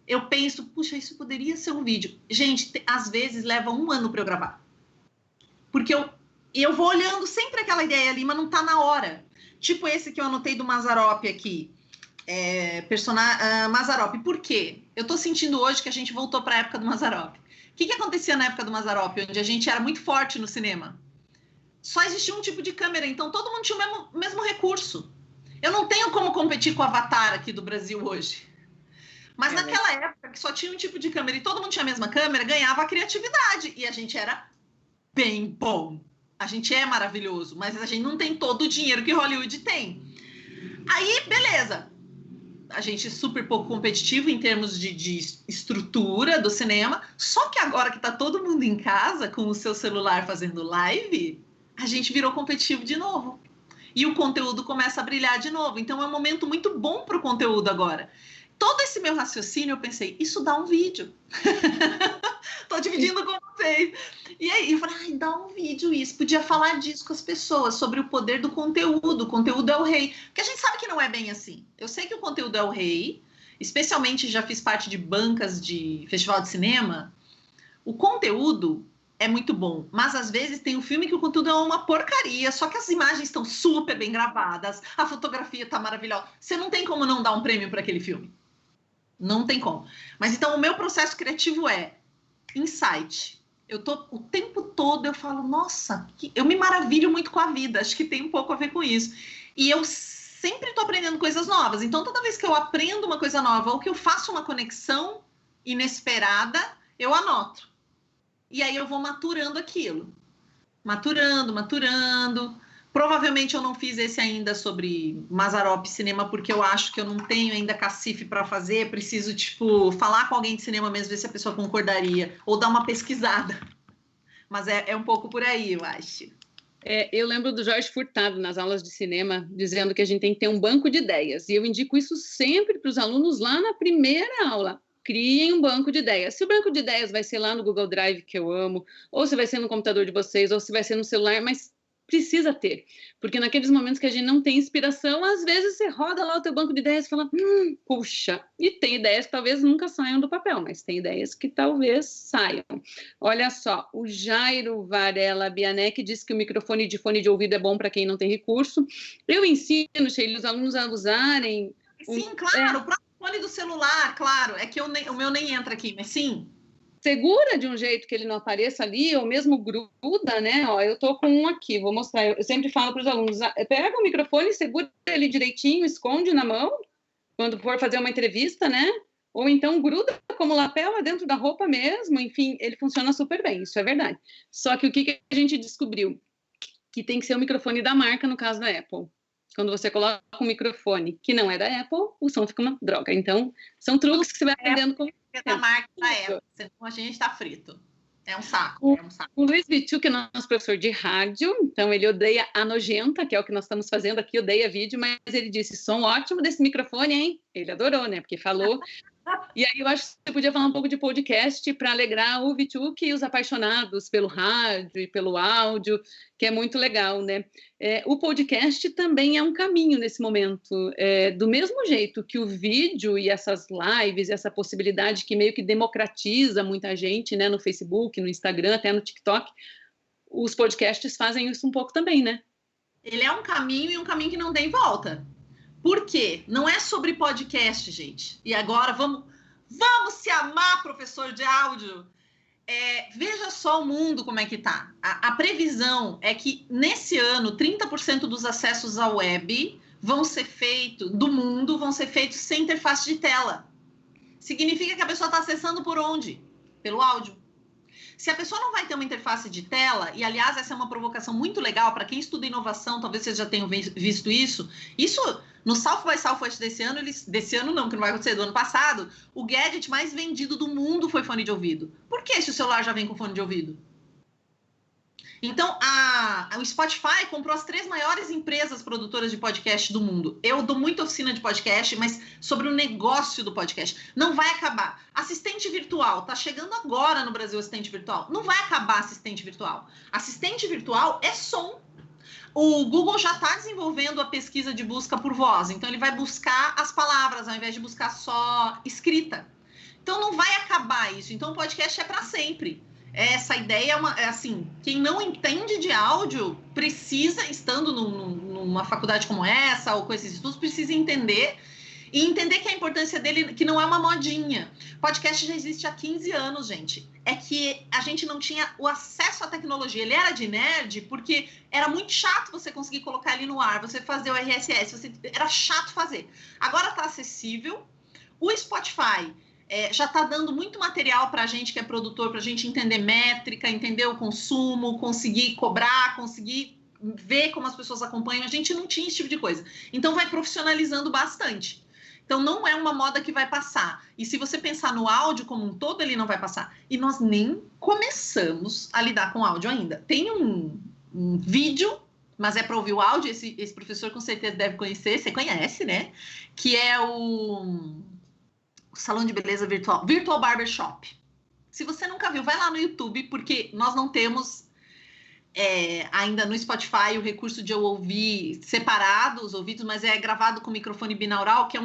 Speaker 2: eu penso, puxa, isso poderia ser um vídeo. Gente, às vezes leva 1 ano para eu gravar. Porque eu vou olhando sempre aquela ideia ali, mas não tá na hora. Tipo esse que eu anotei do Mazzaropi aqui. Mazzaropi. Por quê? Eu tô sentindo hoje que a gente voltou para a época do Mazzaropi. O que acontecia na época do Mazzaropi, onde a gente era muito forte no cinema? Só existia um tipo de câmera, então todo mundo tinha o mesmo recurso. Eu não tenho como competir com o Avatar aqui do Brasil hoje. Mas naquela época, que só tinha um tipo de câmera e todo mundo tinha a mesma câmera, ganhava a criatividade. E a gente era bem bom. A gente é maravilhoso, mas a gente não tem todo o dinheiro que Hollywood tem. Aí, beleza. A gente é super pouco competitivo em termos de estrutura do cinema, só que agora que tá todo mundo em casa com o seu celular fazendo live, a gente virou competitivo de novo. E o conteúdo começa a brilhar de novo. Então é um momento muito bom para o conteúdo agora. Todo esse meu raciocínio, eu pensei, isso dá um vídeo. Tô dividindo com vocês. E aí, eu falei, dá um vídeo isso. Podia falar disso com as pessoas, sobre o poder do conteúdo. O conteúdo é o rei. Porque a gente sabe que não é bem assim. Eu sei que o conteúdo é o rei. Especialmente, já fiz parte de bancas de festival de cinema. O conteúdo é muito bom. Mas, às vezes, tem um filme que o conteúdo é uma porcaria. Só que as imagens estão super bem gravadas. A fotografia tá maravilhosa. Você não tem como não dar um prêmio para aquele filme. Não tem como. Mas, então, o meu processo criativo é insight. O tempo todo eu falo, nossa, eu me maravilho muito com a vida, acho que tem um pouco a ver com isso. E eu sempre estou aprendendo coisas novas, então toda vez que eu aprendo uma coisa nova ou que eu faço uma conexão inesperada, eu anoto. E aí eu vou maturando aquilo. Maturando. Provavelmente eu não fiz esse ainda sobre Mazzaropi Cinema, porque eu acho que eu não tenho ainda cacife para fazer. Preciso, falar com alguém de cinema mesmo, ver se a pessoa concordaria. Ou dar uma pesquisada. Mas é um pouco por aí, eu acho.
Speaker 1: Eu lembro do Jorge Furtado, nas aulas de cinema, dizendo que a gente tem que ter um banco de ideias. E eu indico isso sempre para os alunos lá na primeira aula. Criem um banco de ideias. Se o banco de ideias vai ser lá no Google Drive, que eu amo, ou se vai ser no computador de vocês, ou se vai ser no celular, mas precisa ter, porque naqueles momentos que a gente não tem inspiração, às vezes você roda lá o teu banco de ideias e fala, puxa, e tem ideias que talvez nunca saiam do papel, mas tem ideias que talvez saiam. Olha só, o Jairo Varela Bianec diz que o microfone de fone de ouvido é bom para quem não tem recurso. Eu ensino, Sheili, os alunos a usarem...
Speaker 2: Sim, claro, o próprio fone do celular, claro, é que o meu nem entra aqui, mas sim...
Speaker 1: Segura de um jeito que ele não apareça ali, ou mesmo gruda, né? Eu tô com um aqui, vou mostrar. Eu sempre falo para os alunos, pega o microfone, segura ele direitinho, esconde na mão, quando for fazer uma entrevista, né? Ou então gruda como lapela dentro da roupa mesmo, enfim, ele funciona super bem, isso é verdade. Só que o que a gente descobriu? que tem que ser o microfone da marca, no caso da Apple. Quando você coloca um microfone que não é da Apple, o som fica uma droga. Então, são truques que você vai aprendendo com...
Speaker 2: É da marca da Apple, senão a gente tá frito. É um saco,
Speaker 1: O Luiz Vitu, que é nosso professor de rádio, então ele odeia a nojenta, que é o que nós estamos fazendo aqui, odeia vídeo, mas ele disse, som ótimo desse microfone, hein? Ele adorou, né? Porque falou... E aí eu acho que você podia falar um pouco de podcast para alegrar o Vituk e os apaixonados pelo rádio e pelo áudio, que é muito legal, né? O podcast também é um caminho nesse momento. Do mesmo jeito que o vídeo e essas lives, essa possibilidade que meio que democratiza muita gente, né? No Facebook, no Instagram, até no TikTok, os podcasts fazem isso um pouco também, né?
Speaker 2: Ele é um caminho e um caminho que não tem volta. Por quê? Não é sobre podcast, gente. E agora vamos se amar, professor de áudio. Veja só o mundo como é que tá. A previsão é que nesse ano 30% dos acessos à web do mundo vão ser feitos sem interface de tela. Significa que a pessoa está acessando por onde? Pelo áudio. Se a pessoa não vai ter uma interface de tela, e aliás essa é uma provocação muito legal para quem estuda inovação, talvez vocês já tenham visto isso. Isso no South by Southwest desse ano não, que não vai acontecer, do ano passado, o gadget mais vendido do mundo foi fone de ouvido. Por que se o celular já vem com fone de ouvido? Então, o Spotify comprou as 3 maiores empresas produtoras de podcast do mundo. Eu dou muita oficina de podcast, mas sobre o negócio do podcast. Não vai acabar. Assistente virtual. Tá chegando agora no Brasil assistente virtual. Não vai acabar assistente virtual. Assistente virtual é som. O Google já está desenvolvendo a pesquisa de busca por voz. Então, ele vai buscar as palavras, ao invés de buscar só escrita. Então, não vai acabar isso. Então, o podcast é para sempre. Essa ideia é assim, quem não entende de áudio precisa, estando numa faculdade como essa ou com esses estudos, precisa entender e entender que a importância dele, que não é uma modinha. Podcast já existe há 15 anos, gente. É que a gente não tinha o acesso à tecnologia. Ele era de nerd porque era muito chato você conseguir colocar ele no ar, você fazer o RSS, era chato fazer. Agora está acessível. O Spotify... já está dando muito material para a gente que é produtor, para a gente entender métrica, entender o consumo, conseguir cobrar, conseguir ver como as pessoas acompanham. A gente não tinha esse tipo de coisa. Então, vai profissionalizando bastante. Então, não é uma moda que vai passar. E se você pensar no áudio como um todo, ele não vai passar. E nós nem começamos a lidar com áudio ainda. Tem um vídeo, mas é para ouvir o áudio. Esse professor com certeza deve conhecer. Você conhece, né? Que é o salão de beleza Virtual Barbershop. Se você nunca viu, vai lá no YouTube, porque nós não temos ainda no Spotify o recurso de eu ouvir separado os ouvidos, mas é gravado com microfone binaural, que é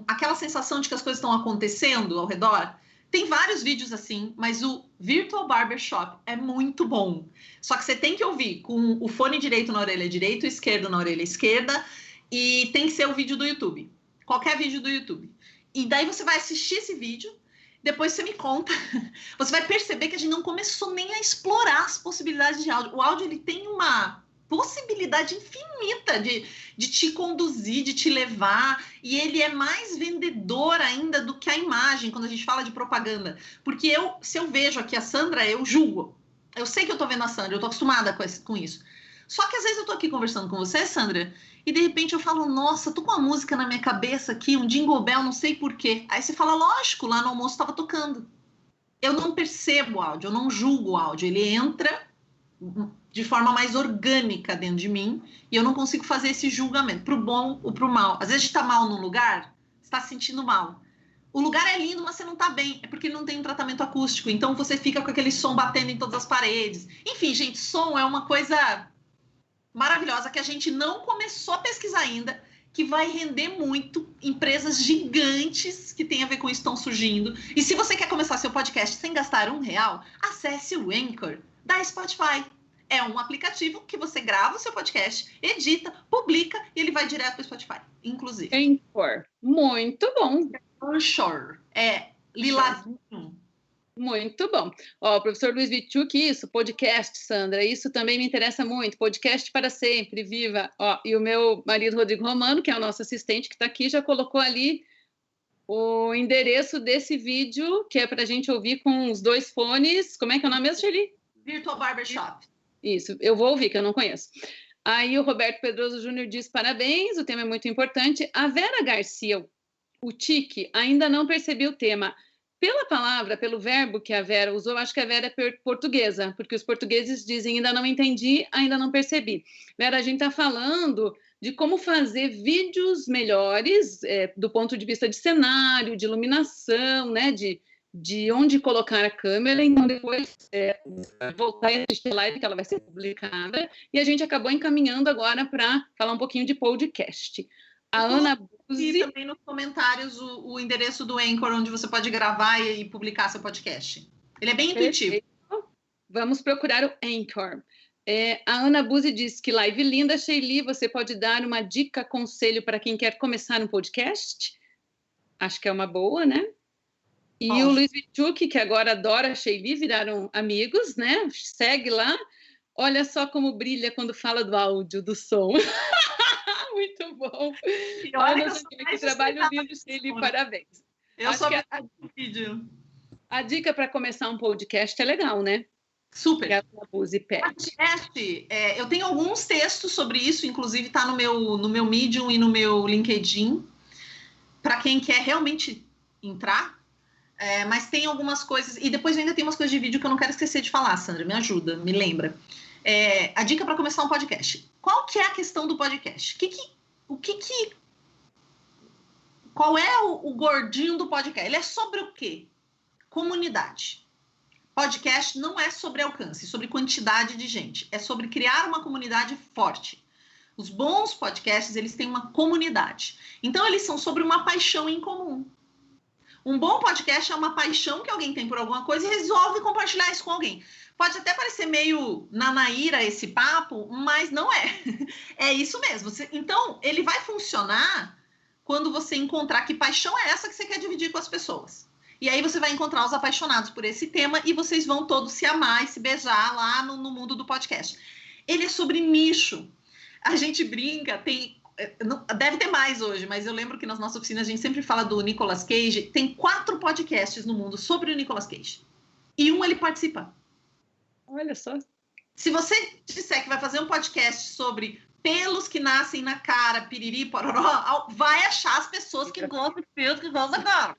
Speaker 2: aquela sensação de que as coisas estão acontecendo ao redor. Tem vários vídeos assim, mas o Virtual Barbershop é muito bom. Só que você tem que ouvir com o fone direito na orelha direita, o esquerdo na orelha esquerda, e tem que ser o vídeo do YouTube. Qualquer vídeo do YouTube. E daí você vai assistir esse vídeo, depois você me conta. Você vai perceber que a gente não começou nem a explorar as possibilidades de áudio. O áudio ele tem uma possibilidade infinita de te conduzir, de te levar, e ele é mais vendedor ainda do que a imagem, quando a gente fala de propaganda. Porque se eu vejo aqui a Sandra, eu julgo. Eu sei que eu tô vendo a Sandra, eu tô acostumada com isso. Só que às vezes eu tô aqui conversando com você, Sandra, e de repente eu falo, nossa, tô com uma música na minha cabeça aqui, um Jingle Bell, não sei porquê. Aí você fala, lógico, lá no almoço tava tocando. Eu não percebo o áudio, eu não julgo o áudio, ele entra de forma mais orgânica dentro de mim e eu não consigo fazer esse julgamento, pro bom ou pro mal. Às vezes a gente tá mal num lugar, você tá se sentindo mal. O lugar é lindo, mas você não tá bem, é porque ele não tem um tratamento acústico, então você fica com aquele som batendo em todas as paredes. Enfim, gente, som é uma coisa maravilhosa que a gente não começou a pesquisar ainda, que vai render muito. Empresas gigantes que tem a ver com isso estão surgindo. E se você quer começar seu podcast sem gastar R$1, acesse o Anchor da Spotify. É um aplicativo que você grava o seu podcast, edita, publica e ele vai direto para o Spotify, inclusive.
Speaker 1: Anchor. Muito bom.
Speaker 2: Anchor. É lilazinho.
Speaker 1: Muito bom. Ó, professor Luiz Vitu, que isso, podcast, Sandra, isso também me interessa muito. Podcast para sempre, viva. Ó, e o meu marido Rodrigo Romano, que é o nosso assistente que está aqui, já colocou ali o endereço desse vídeo, que é para a gente ouvir com os 2 fones. Como é que é o nome mesmo, Shelly?
Speaker 2: Virtual Barbershop.
Speaker 1: Isso, eu vou ouvir, que eu não conheço. Aí o Roberto Pedroso Júnior diz, parabéns, o tema é muito importante. A Vera Garcia, o Tique, ainda não percebi o tema. Pela palavra, pelo verbo que a Vera usou, eu acho que a Vera é portuguesa, porque os portugueses dizem, ainda não entendi, ainda não percebi. Vera, a gente está falando de como fazer vídeos melhores, do ponto de vista de cenário, de iluminação, né, de onde colocar a câmera, então depois voltar a assistir a live, que ela vai ser publicada, e a gente acabou encaminhando agora para falar um pouquinho de podcast. A Ana Buzzi...
Speaker 2: E também nos comentários o endereço do Anchor, onde você pode gravar e publicar seu podcast. Ele é bem intuitivo.
Speaker 1: Vamos procurar o Anchor. A Ana Buzzi diz que live linda, Sheili, você pode dar uma dica, conselho para quem quer começar um podcast? Acho que é uma boa, né? E o Luiz Vichuk, que agora adora a Sheili, viraram amigos, né? Segue lá. Olha só como brilha quando fala do áudio, do som. Muito bom.
Speaker 2: E olha
Speaker 1: que trabalho lindo, Sheili, parabéns.
Speaker 2: Eu só vi o vídeo.
Speaker 1: A dica para começar um podcast é legal, né?
Speaker 2: Super.
Speaker 1: Podcast,
Speaker 2: eu tenho alguns textos sobre isso, inclusive está no meu Medium e no meu LinkedIn, para quem quer realmente entrar. Mas tem algumas coisas, e depois ainda tem umas coisas de vídeo que eu não quero esquecer de falar, Sandra, me ajuda, me lembra. A dica para começar um podcast. Qual que é a questão do podcast? Qual é o gordinho do podcast? Ele é sobre o quê? Comunidade. Podcast não é sobre alcance, sobre quantidade de gente. É sobre criar uma comunidade forte. Os bons podcasts, eles têm uma comunidade. Então, eles são sobre uma paixão em comum. Um bom podcast é uma paixão que alguém tem por alguma coisa e resolve compartilhar isso com alguém. Pode até parecer meio nanaíra esse papo, mas não é. É isso mesmo. Então, ele vai funcionar quando você encontrar que paixão é essa que você quer dividir com as pessoas. E aí você vai encontrar os apaixonados por esse tema e vocês vão todos se amar e se beijar lá no mundo do podcast. Ele é sobre nicho. A gente brinca, deve ter mais hoje, mas eu lembro que nas nossas oficinas a gente sempre fala do Nicolas Cage. Tem 4 podcasts no mundo sobre o Nicolas Cage. E ele participa.
Speaker 1: Olha só.
Speaker 2: Se você disser que vai fazer um podcast sobre pelos que nascem na cara, piriri, pororó, vai achar as pessoas que gostam de pelos que gostam da cara.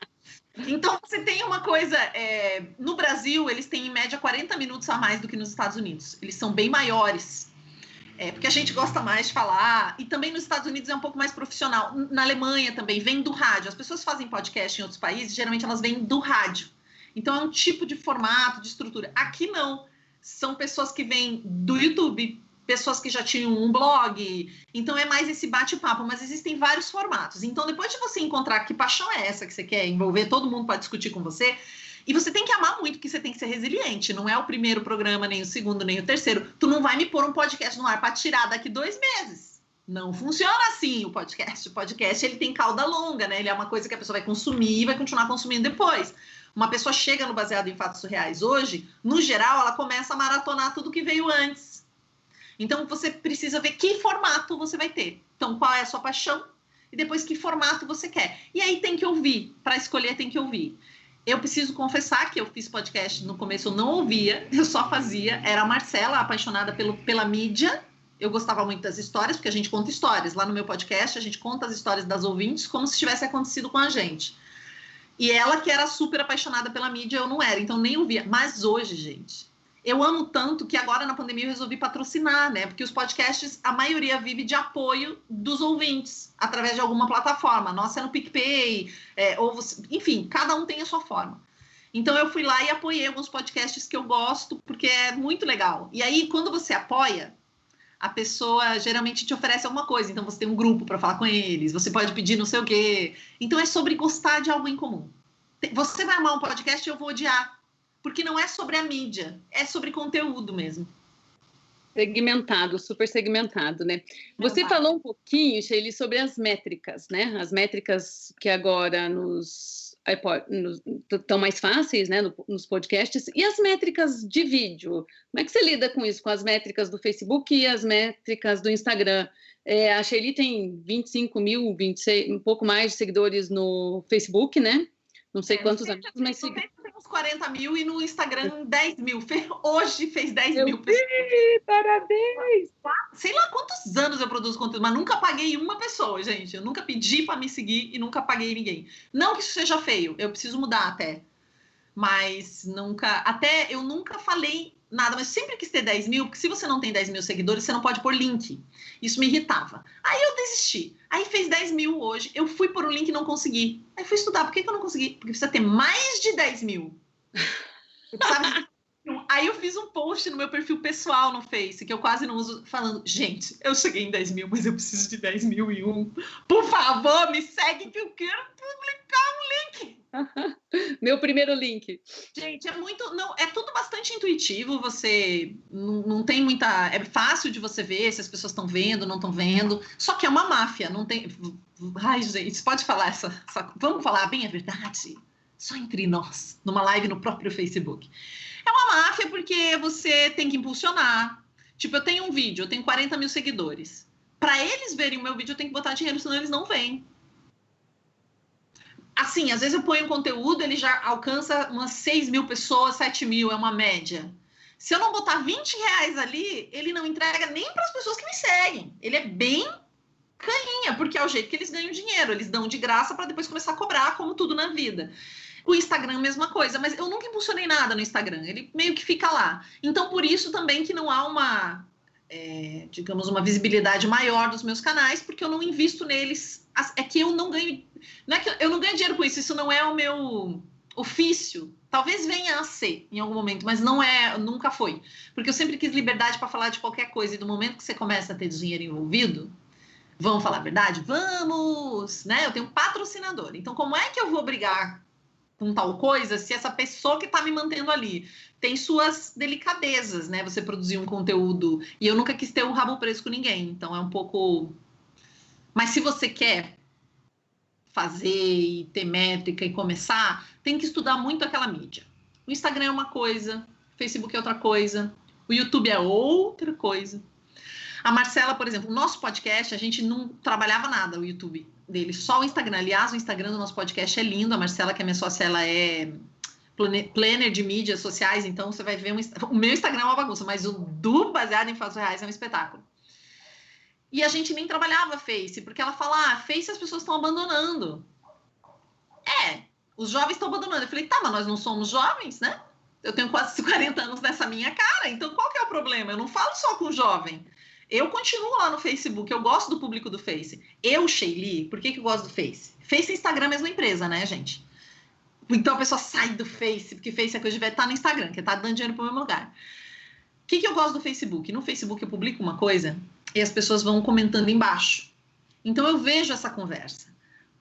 Speaker 2: Então, você tem uma coisa... no Brasil, eles têm, em média, 40 minutos a mais do que nos Estados Unidos. Eles são bem maiores. Porque a gente gosta mais de falar. E também nos Estados Unidos é um pouco mais profissional. Na Alemanha também, vem do rádio. As pessoas fazem podcast em outros países, geralmente elas vêm do rádio. Então, é um tipo de formato, de estrutura. Aqui, não. São pessoas que vêm do YouTube, pessoas que já tinham um blog. Então, é mais esse bate-papo. Mas existem vários formatos. Então, depois de você encontrar que paixão é essa que você quer envolver, todo mundo pode discutir com você. E você tem que amar muito, porque você tem que ser resiliente. Não é o primeiro programa, nem o segundo, nem o terceiro. Tu não vai me pôr um podcast no ar para tirar daqui 2 meses. Não funciona assim o podcast. O podcast, ele tem cauda longa, né? Ele é uma coisa que a pessoa vai consumir e vai continuar consumindo depois. Uma pessoa chega no Baseado em Fatos Surreais hoje, no geral, ela começa a maratonar tudo que veio antes. Então, você precisa ver que formato você vai ter. Então, qual é a sua paixão? E depois, que formato você quer. E aí, tem que ouvir. Para escolher, tem que ouvir. Eu preciso confessar que eu fiz podcast, no começo eu não ouvia, eu só fazia. Era a Marcela, apaixonada pela mídia. Eu gostava muito das histórias, porque a gente conta histórias. Lá no meu podcast, a gente conta as histórias das ouvintes como se tivesse acontecido com a gente. E ela, que era super apaixonada pela mídia, eu não era, então nem ouvia. Mas hoje, gente, eu amo tanto que agora na pandemia eu resolvi patrocinar, né? Porque os podcasts, a maioria vive de apoio dos ouvintes, através de alguma plataforma. Nossa, é no PicPay, enfim, cada um tem a sua forma. Então eu fui lá e apoiei alguns podcasts que eu gosto, porque é muito legal. E aí, quando você apoia, a pessoa geralmente te oferece alguma coisa. Então você tem um grupo para falar com eles, você pode pedir não sei o quê. Então é sobre gostar de algo em comum. Você vai amar um podcast e eu vou odiar. Porque não é sobre a mídia, é sobre conteúdo mesmo.
Speaker 1: Segmentado, super segmentado, né? Você falou um pouquinho, Sheili, sobre as métricas, né? As métricas que agora estão mais fáceis, né, nos podcasts. E as métricas de vídeo? Como é que você lida com isso? Com as métricas do Facebook e as métricas do Instagram? A Sheili tem 25 mil, 26, um pouco mais de seguidores no Facebook, né? Não sei quantos amigos, mas...
Speaker 2: Eu tenho uns 40 mil e no Instagram 10 mil. Hoje fez 10 mil pessoas.
Speaker 1: Parabéns!
Speaker 2: Sei lá quantos anos eu produzo conteúdo, mas nunca paguei uma pessoa, gente. Eu nunca pedi para me seguir e nunca paguei ninguém. Não que isso seja feio, eu preciso mudar até. Mas eu nunca falei nada, mas sempre quis ter 10 mil, porque se você não tem 10 mil seguidores, você não pode pôr link. Isso me irritava. Aí eu desisti. Aí fez 10 mil hoje. Eu fui por um link e não consegui. Aí fui estudar. Por que eu não consegui? Porque precisa ter mais de 10 mil. Aí eu fiz um post no meu perfil pessoal no Face, que eu quase não uso, falando, gente, eu cheguei em 10 mil, mas eu preciso de 10.001. Por favor, me segue que eu quero publicar um link.
Speaker 1: Meu primeiro link.
Speaker 2: Gente, é tudo bastante intuitivo, você não tem muita... É fácil de você ver se as pessoas estão vendo, não estão vendo, só que é uma máfia, não tem... Ai, gente, pode falar vamos falar bem a verdade? Só entre nós, numa live no próprio Facebook. É uma máfia porque você tem que impulsionar. Tipo, eu tenho um vídeo, eu tenho 40 mil seguidores. Para eles verem o meu vídeo, eu tenho que botar dinheiro, senão eles não vêm. Assim, às vezes eu ponho um conteúdo, ele já alcança umas 6 mil pessoas, 7 mil, é uma média. Se eu não botar 20 reais ali, ele não entrega nem para as pessoas que me seguem. Ele é bem caninha, porque é o jeito que eles ganham dinheiro. Eles dão de graça para depois começar a cobrar, como tudo na vida. O Instagram, mesma coisa, mas eu nunca impulsionei nada no Instagram, ele meio que fica lá. Então, por isso também que não há uma visibilidade maior dos meus canais, porque eu não invisto neles. É que eu não ganho... Não é que eu não ganho dinheiro com isso não é o meu ofício. Talvez venha a ser em algum momento, mas nunca foi. Porque eu sempre quis liberdade para falar de qualquer coisa, e do momento que você começa a ter dinheiro envolvido, vamos falar a verdade? Vamos! Né? Eu tenho um patrocinador, então como é que eu vou brigar com tal coisa, se essa pessoa que está me mantendo ali tem suas delicadezas, né? Você produzir um conteúdo, e eu nunca quis ter um rabo preso com ninguém, então é um pouco... Mas se você quer fazer e ter métrica e começar, tem que estudar muito aquela mídia. O Instagram é uma coisa, o Facebook é outra coisa, o YouTube é outra coisa. A Marcela, por exemplo, o nosso podcast, a gente não trabalhava nada, o YouTube dele, só o Instagram. Aliás, o Instagram do nosso podcast é lindo. A Marcela, que é minha sócia, ela é planner de mídias sociais, então você vai ver o meu Instagram é uma bagunça, mas o do Baseado em Fatos Reais é um espetáculo. E a gente nem trabalhava Face, porque ela fala, Face as pessoas estão abandonando. Os jovens estão abandonando. Eu falei, tá, mas nós não somos jovens, né? Eu tenho quase 40 anos nessa minha cara, então qual que é o problema? Eu não falo só com jovem. Eu continuo lá no Facebook, eu gosto do público do Face. Eu, Sheili, por que eu gosto do Face? Face e Instagram é a mesma empresa, né, gente? Então a pessoa sai do Face, porque Face é coisa de velho, tá no Instagram, que tá dando dinheiro pro mesmo lugar. O que eu gosto do Facebook? No Facebook eu publico uma coisa e as pessoas vão comentando embaixo. Então eu vejo essa conversa.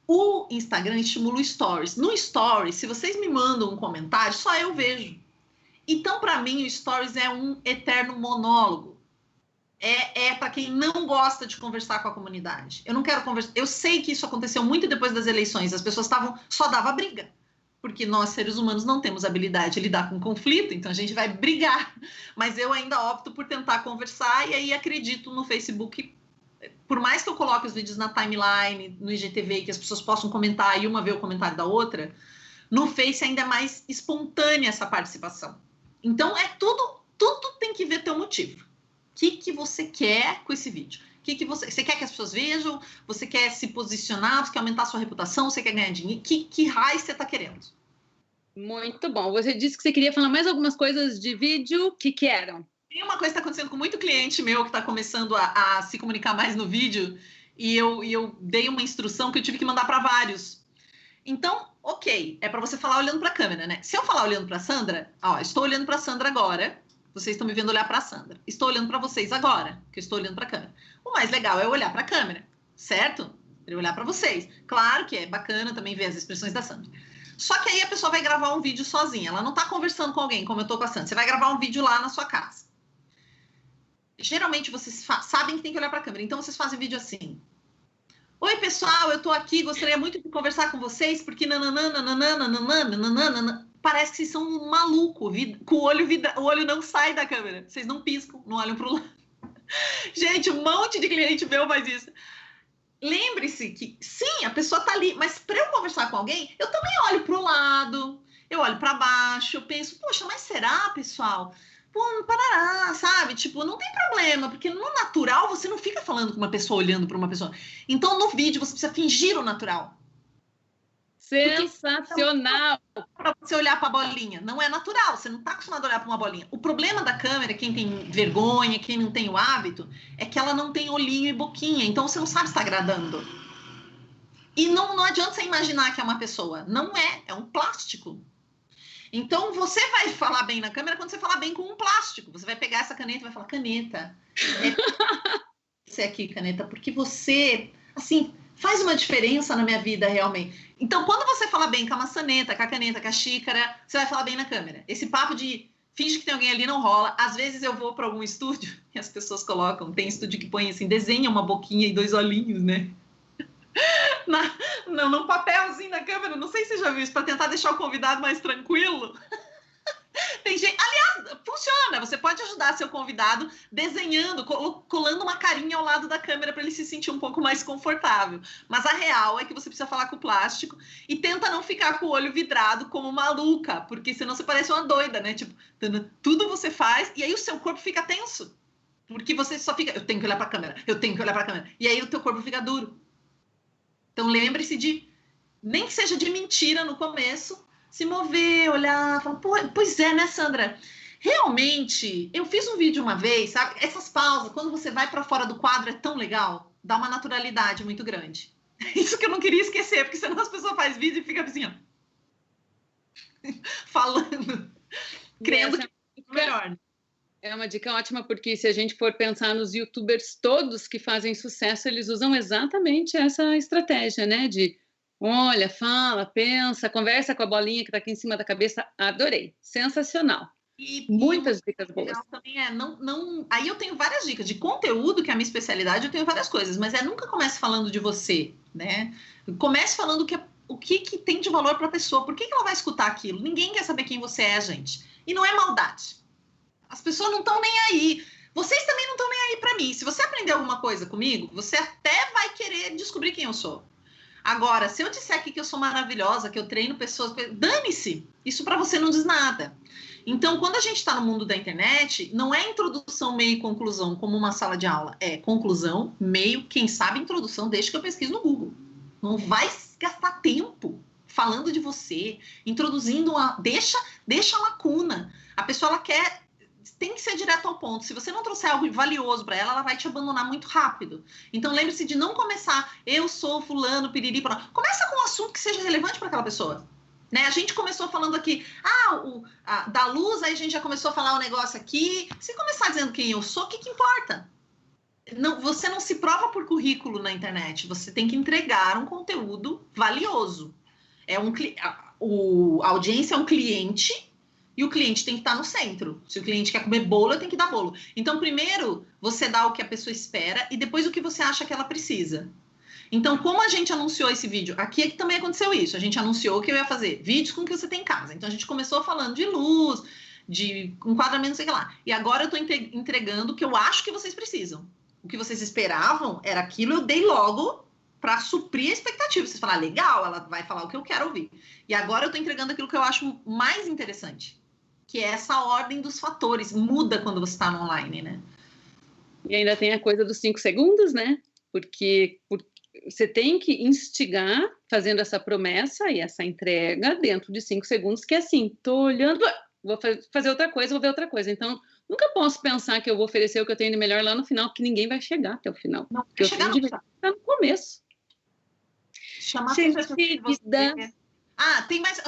Speaker 2: O Instagram estimula o Stories. No Stories, se vocês me mandam um comentário, só eu vejo. Então, para mim, o Stories é um eterno monólogo. É para quem não gosta de conversar com a comunidade. Eu não quero conversar. Eu sei que isso aconteceu muito depois das eleições. As pessoas só dava briga. Porque nós, seres humanos, não temos habilidade de lidar com conflito, então a gente vai brigar. Mas eu ainda opto por tentar conversar e aí acredito no Facebook. Por mais que eu coloque os vídeos na timeline, no IGTV, que as pessoas possam comentar e uma vê o comentário da outra, no Face ainda é mais espontânea essa participação. Então, tudo tem que ver teu motivo. O que você quer com esse vídeo? Você quer que as pessoas vejam? Você quer se posicionar? Você quer aumentar a sua reputação? Você quer ganhar dinheiro? Que raio você está querendo?
Speaker 1: Muito bom. Você disse que você queria falar mais algumas coisas de vídeo. O que eram?
Speaker 2: Tem uma coisa que está acontecendo com muito cliente meu que está começando a se comunicar mais no vídeo e eu dei uma instrução que eu tive que mandar para vários. Então, ok, é para você falar olhando para a câmera, né? Se eu falar olhando para a Sandra, estou olhando para a Sandra agora, vocês estão me vendo olhar para a Sandra. Estou olhando para vocês agora, que eu estou olhando para a câmera. O mais legal é olhar para a câmera, certo? Eu olhar para vocês. Claro que é bacana também ver as expressões da Sandra. Só que aí a pessoa vai gravar um vídeo sozinha, ela não está conversando com alguém, como eu estou com a Sandra. Você vai gravar um vídeo lá na sua casa. Geralmente vocês sabem que tem que olhar para a câmera, então vocês fazem vídeo assim. Oi, pessoal, eu tô aqui, gostaria muito de conversar com vocês, porque parece que vocês são um maluco, com o olho não sai da câmera, vocês não piscam, não olham pro lado. Gente, um monte de cliente meu faz isso. Lembre-se que, sim, a pessoa tá ali, mas para eu conversar com alguém, eu também olho pro lado, eu olho para baixo, eu penso, poxa, mas será, pessoal? Pô, não parará, sabe? Tipo, não tem problema, porque no natural você não fica falando com uma pessoa, olhando para uma pessoa. Então, no vídeo, você precisa fingir o natural.
Speaker 1: Sensacional!
Speaker 2: Para você olhar para a bolinha. Não é natural, você não está acostumado a olhar para uma bolinha. O problema da câmera, quem tem vergonha, quem não tem o hábito, é que ela não tem olhinho e boquinha, então você não sabe se está agradando. E não adianta você imaginar que é uma pessoa. Não é, é um plástico. Então, você vai falar bem na câmera quando você falar bem com um plástico. Você vai pegar essa caneta e vai falar, caneta. Você aqui, caneta, porque você, assim, faz uma diferença na minha vida, realmente. Então, quando você fala bem com a maçaneta, com a caneta, com a xícara, você vai falar bem na câmera. Esse papo de finge que tem alguém ali não rola. Às vezes eu vou para algum estúdio e as pessoas colocam, tem estúdio que põe assim, desenha uma boquinha e 2 olhinhos, né? Num papelzinho na câmera, não sei se você já viu isso, para tentar deixar o convidado mais tranquilo. Tem gente, aliás, funciona, você pode ajudar seu convidado desenhando, colando uma carinha ao lado da câmera para ele se sentir um pouco mais confortável. Mas a real é que você precisa falar com o plástico e tenta não ficar com o olho vidrado como maluca, porque senão você parece uma doida, né? Tipo, tudo você faz e aí o seu corpo fica tenso, porque você só fica, eu tenho que olhar para a câmera, eu tenho que olhar para a câmera, e aí o teu corpo fica duro. Então, lembre-se de, nem que seja de mentira no começo, se mover, olhar, falar, pois é, né, Sandra? Realmente, eu fiz um vídeo uma vez, sabe? Essas pausas, quando você vai para fora do quadro, é tão legal, dá uma naturalidade muito grande. Isso que eu não queria esquecer, porque senão as pessoas fazem vídeo e ficam assim, ó, falando, crendo que é melhor, né?
Speaker 1: É uma dica ótima, porque se a gente for pensar nos youtubers todos que fazem sucesso, eles usam exatamente essa estratégia, né? De, olha, fala, pensa, conversa com a bolinha que está aqui em cima da cabeça. Adorei, sensacional. Muitas dicas boas.
Speaker 2: Também aí eu tenho várias dicas de conteúdo, que é a minha especialidade, eu tenho várias coisas, mas nunca comece falando de você, né? Comece falando o que tem de valor para a pessoa, por que ela vai escutar aquilo? Ninguém quer saber quem você é, gente. E não é maldade. As pessoas não estão nem aí. Vocês também não estão nem aí para mim. Se você aprender alguma coisa comigo, você até vai querer descobrir quem eu sou. Agora, se eu disser aqui que eu sou maravilhosa, que eu treino pessoas, dane-se. Isso para você não diz nada. Então, quando a gente está no mundo da internet, não é introdução, meio e conclusão, como uma sala de aula. É conclusão, meio, quem sabe introdução, deixa que eu pesquiso no Google. Não vai gastar tempo falando de você, introduzindo deixa a lacuna. A pessoa, ela tem que ser direto ao ponto. Se você não trouxer algo valioso para ela, ela vai te abandonar muito rápido. Então, lembre-se de não começar, eu sou fulano, piriri, porra. Começa com um assunto que seja relevante para aquela pessoa. Né? A gente começou falando aqui, da luz, aí a gente já começou a falar um negócio aqui. Se começar dizendo quem eu sou, o que importa? Não, você não se prova por currículo na internet. Você tem que entregar um conteúdo valioso. A audiência é um cliente, e o cliente tem que estar no centro. Se o cliente quer comer bolo, eu tenho que dar bolo. Então, primeiro, você dá o que a pessoa espera e depois o que você acha que ela precisa. Então, como a gente anunciou esse vídeo, aqui é que também aconteceu isso. A gente anunciou que eu ia fazer vídeos com o que você tem em casa. Então, a gente começou falando de luz, de enquadramento, não sei o que lá. E agora eu estou entregando o que eu acho que vocês precisam. O que vocês esperavam era aquilo, eu dei logo para suprir a expectativa. Vocês falaram, legal, ela vai falar o que eu quero ouvir. E agora eu estou entregando aquilo que eu acho mais interessante, que é essa ordem dos fatores. Muda quando você está no online, né?
Speaker 1: E ainda tem a coisa dos 5 segundos, né? Porque você tem que instigar fazendo essa promessa e essa entrega dentro de 5 segundos, que é assim, tô olhando, vou fazer outra coisa, vou ver outra coisa. Então, nunca posso pensar que eu vou oferecer o que eu tenho de melhor lá no final, que ninguém vai chegar até o final.
Speaker 2: Não,
Speaker 1: porque eu tenho de estar no começo.
Speaker 2: Chamar tem mais,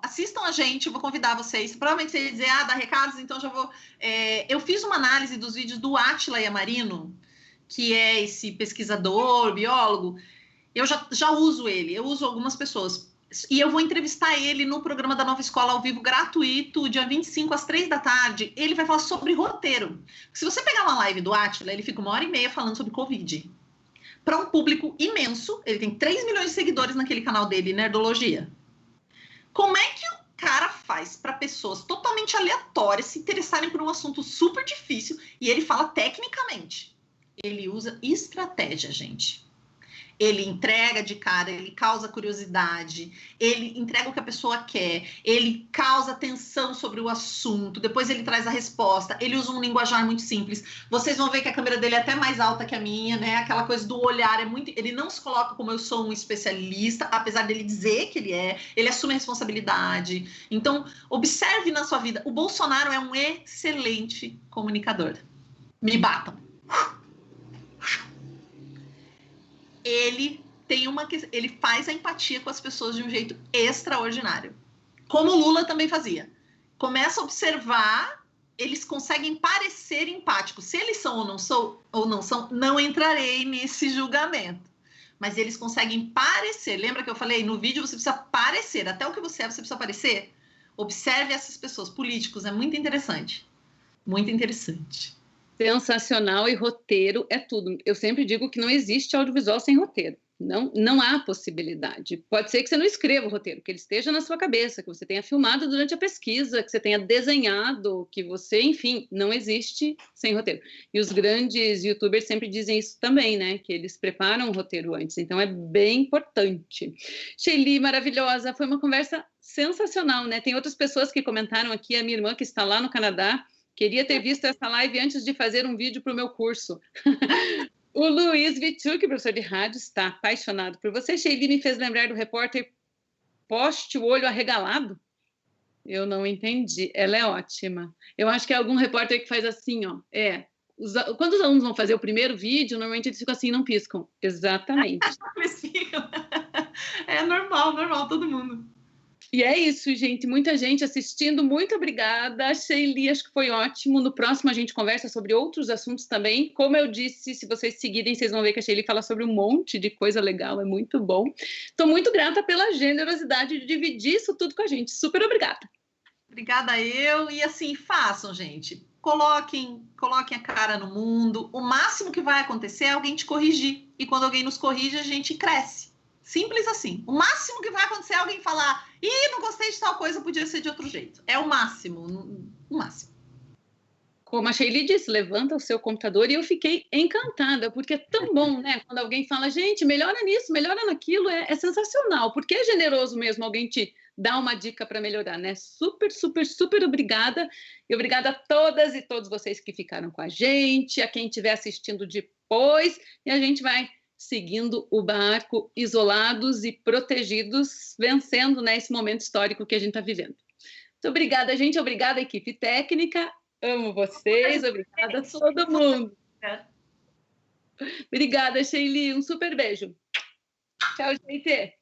Speaker 2: assistam a gente, eu vou convidar vocês, provavelmente vocês vão dizer, dá recados, então já vou, eu fiz uma análise dos vídeos do Átila Yamarino, que é esse pesquisador, biólogo, eu já uso ele, eu uso algumas pessoas, e eu vou entrevistar ele no programa da Nova Escola ao vivo, gratuito, dia 25 às 3 da tarde, ele vai falar sobre roteiro. Se você pegar uma live do Átila, ele fica 1h30 falando sobre Covid. Para um público imenso, ele tem 3 milhões de seguidores naquele canal dele, Nerdologia. Como é que o cara faz para pessoas totalmente aleatórias se interessarem por um assunto super difícil? E ele fala tecnicamente. Ele usa estratégia, gente. Ele entrega de cara, ele causa curiosidade, ele entrega o que a pessoa quer, ele causa atenção sobre o assunto, depois ele traz a resposta, ele usa um linguajar muito simples. Vocês vão ver que a câmera dele é até mais alta que a minha, né? Aquela coisa do olhar é muito... Ele não se coloca como eu sou um especialista, apesar dele dizer que ele assume a responsabilidade. Então, observe na sua vida. O Bolsonaro é um excelente comunicador. Me batam. Ele faz a empatia com as pessoas de um jeito extraordinário. Como o Lula também fazia. Começa a observar, eles conseguem parecer empáticos. Se eles são ou não são, não entrarei nesse julgamento. Mas eles conseguem parecer. Lembra que eu falei? No vídeo você precisa parecer. Até o que você precisa parecer. Observe essas pessoas. Políticos, é muito interessante. Muito interessante.
Speaker 1: Sensacional, e roteiro é tudo. Eu sempre digo que não existe audiovisual sem roteiro. Não há possibilidade. Pode ser que você não escreva o roteiro, que ele esteja na sua cabeça, que você tenha filmado durante a pesquisa, que você tenha desenhado, que você, enfim, não existe sem roteiro. E os grandes youtubers sempre dizem isso também, né? Que eles preparam o roteiro antes. Então, é bem importante. Sheili, maravilhosa. Foi uma conversa sensacional, né? Tem outras pessoas que comentaram aqui, a minha irmã que está lá no Canadá, queria ter visto essa live antes de fazer um vídeo para o meu curso. O Luiz Vituk, professor de rádio, está apaixonado por você. Sheili me fez lembrar do repórter Poste o Olho Arregalado. Eu não entendi. Ela é ótima. Eu acho que é algum repórter que faz assim, ó. Quando os alunos vão fazer o primeiro vídeo, normalmente eles ficam assim e não piscam. Exatamente.
Speaker 2: É normal, todo mundo.
Speaker 1: E é isso, gente. Muita gente assistindo. Muito obrigada. Sheili, acho que foi ótimo. No próximo a gente conversa sobre outros assuntos também. Como eu disse, se vocês seguirem, vocês vão ver que a Sheili fala sobre um monte de coisa legal. É muito bom. Estou muito grata pela generosidade de dividir isso tudo com a gente. Super obrigada.
Speaker 2: Obrigada eu. E assim, façam, gente. Coloquem a cara no mundo. O máximo que vai acontecer é alguém te corrigir. E quando alguém nos corrige, a gente cresce. Simples assim. O máximo que vai acontecer é alguém falar: ih, não gostei de tal coisa, podia ser de outro jeito. É o máximo, o máximo.
Speaker 1: Como a Sheili disse, levanta o seu computador, e eu fiquei encantada, porque é tão bom, né? Quando alguém fala, gente, melhora nisso, melhora naquilo, é sensacional, porque é generoso mesmo alguém te dar uma dica para melhorar, né? Super, super, super obrigada. E obrigada a todas e todos vocês que ficaram com a gente, a quem estiver assistindo depois, e a gente vai seguindo o barco, isolados e protegidos, vencendo, né, esse momento histórico que a gente está vivendo. Muito obrigada, gente. Obrigada, equipe técnica. Amo vocês. Obrigada a todo mundo. Obrigada, Sheili. Um super beijo. Tchau, gente.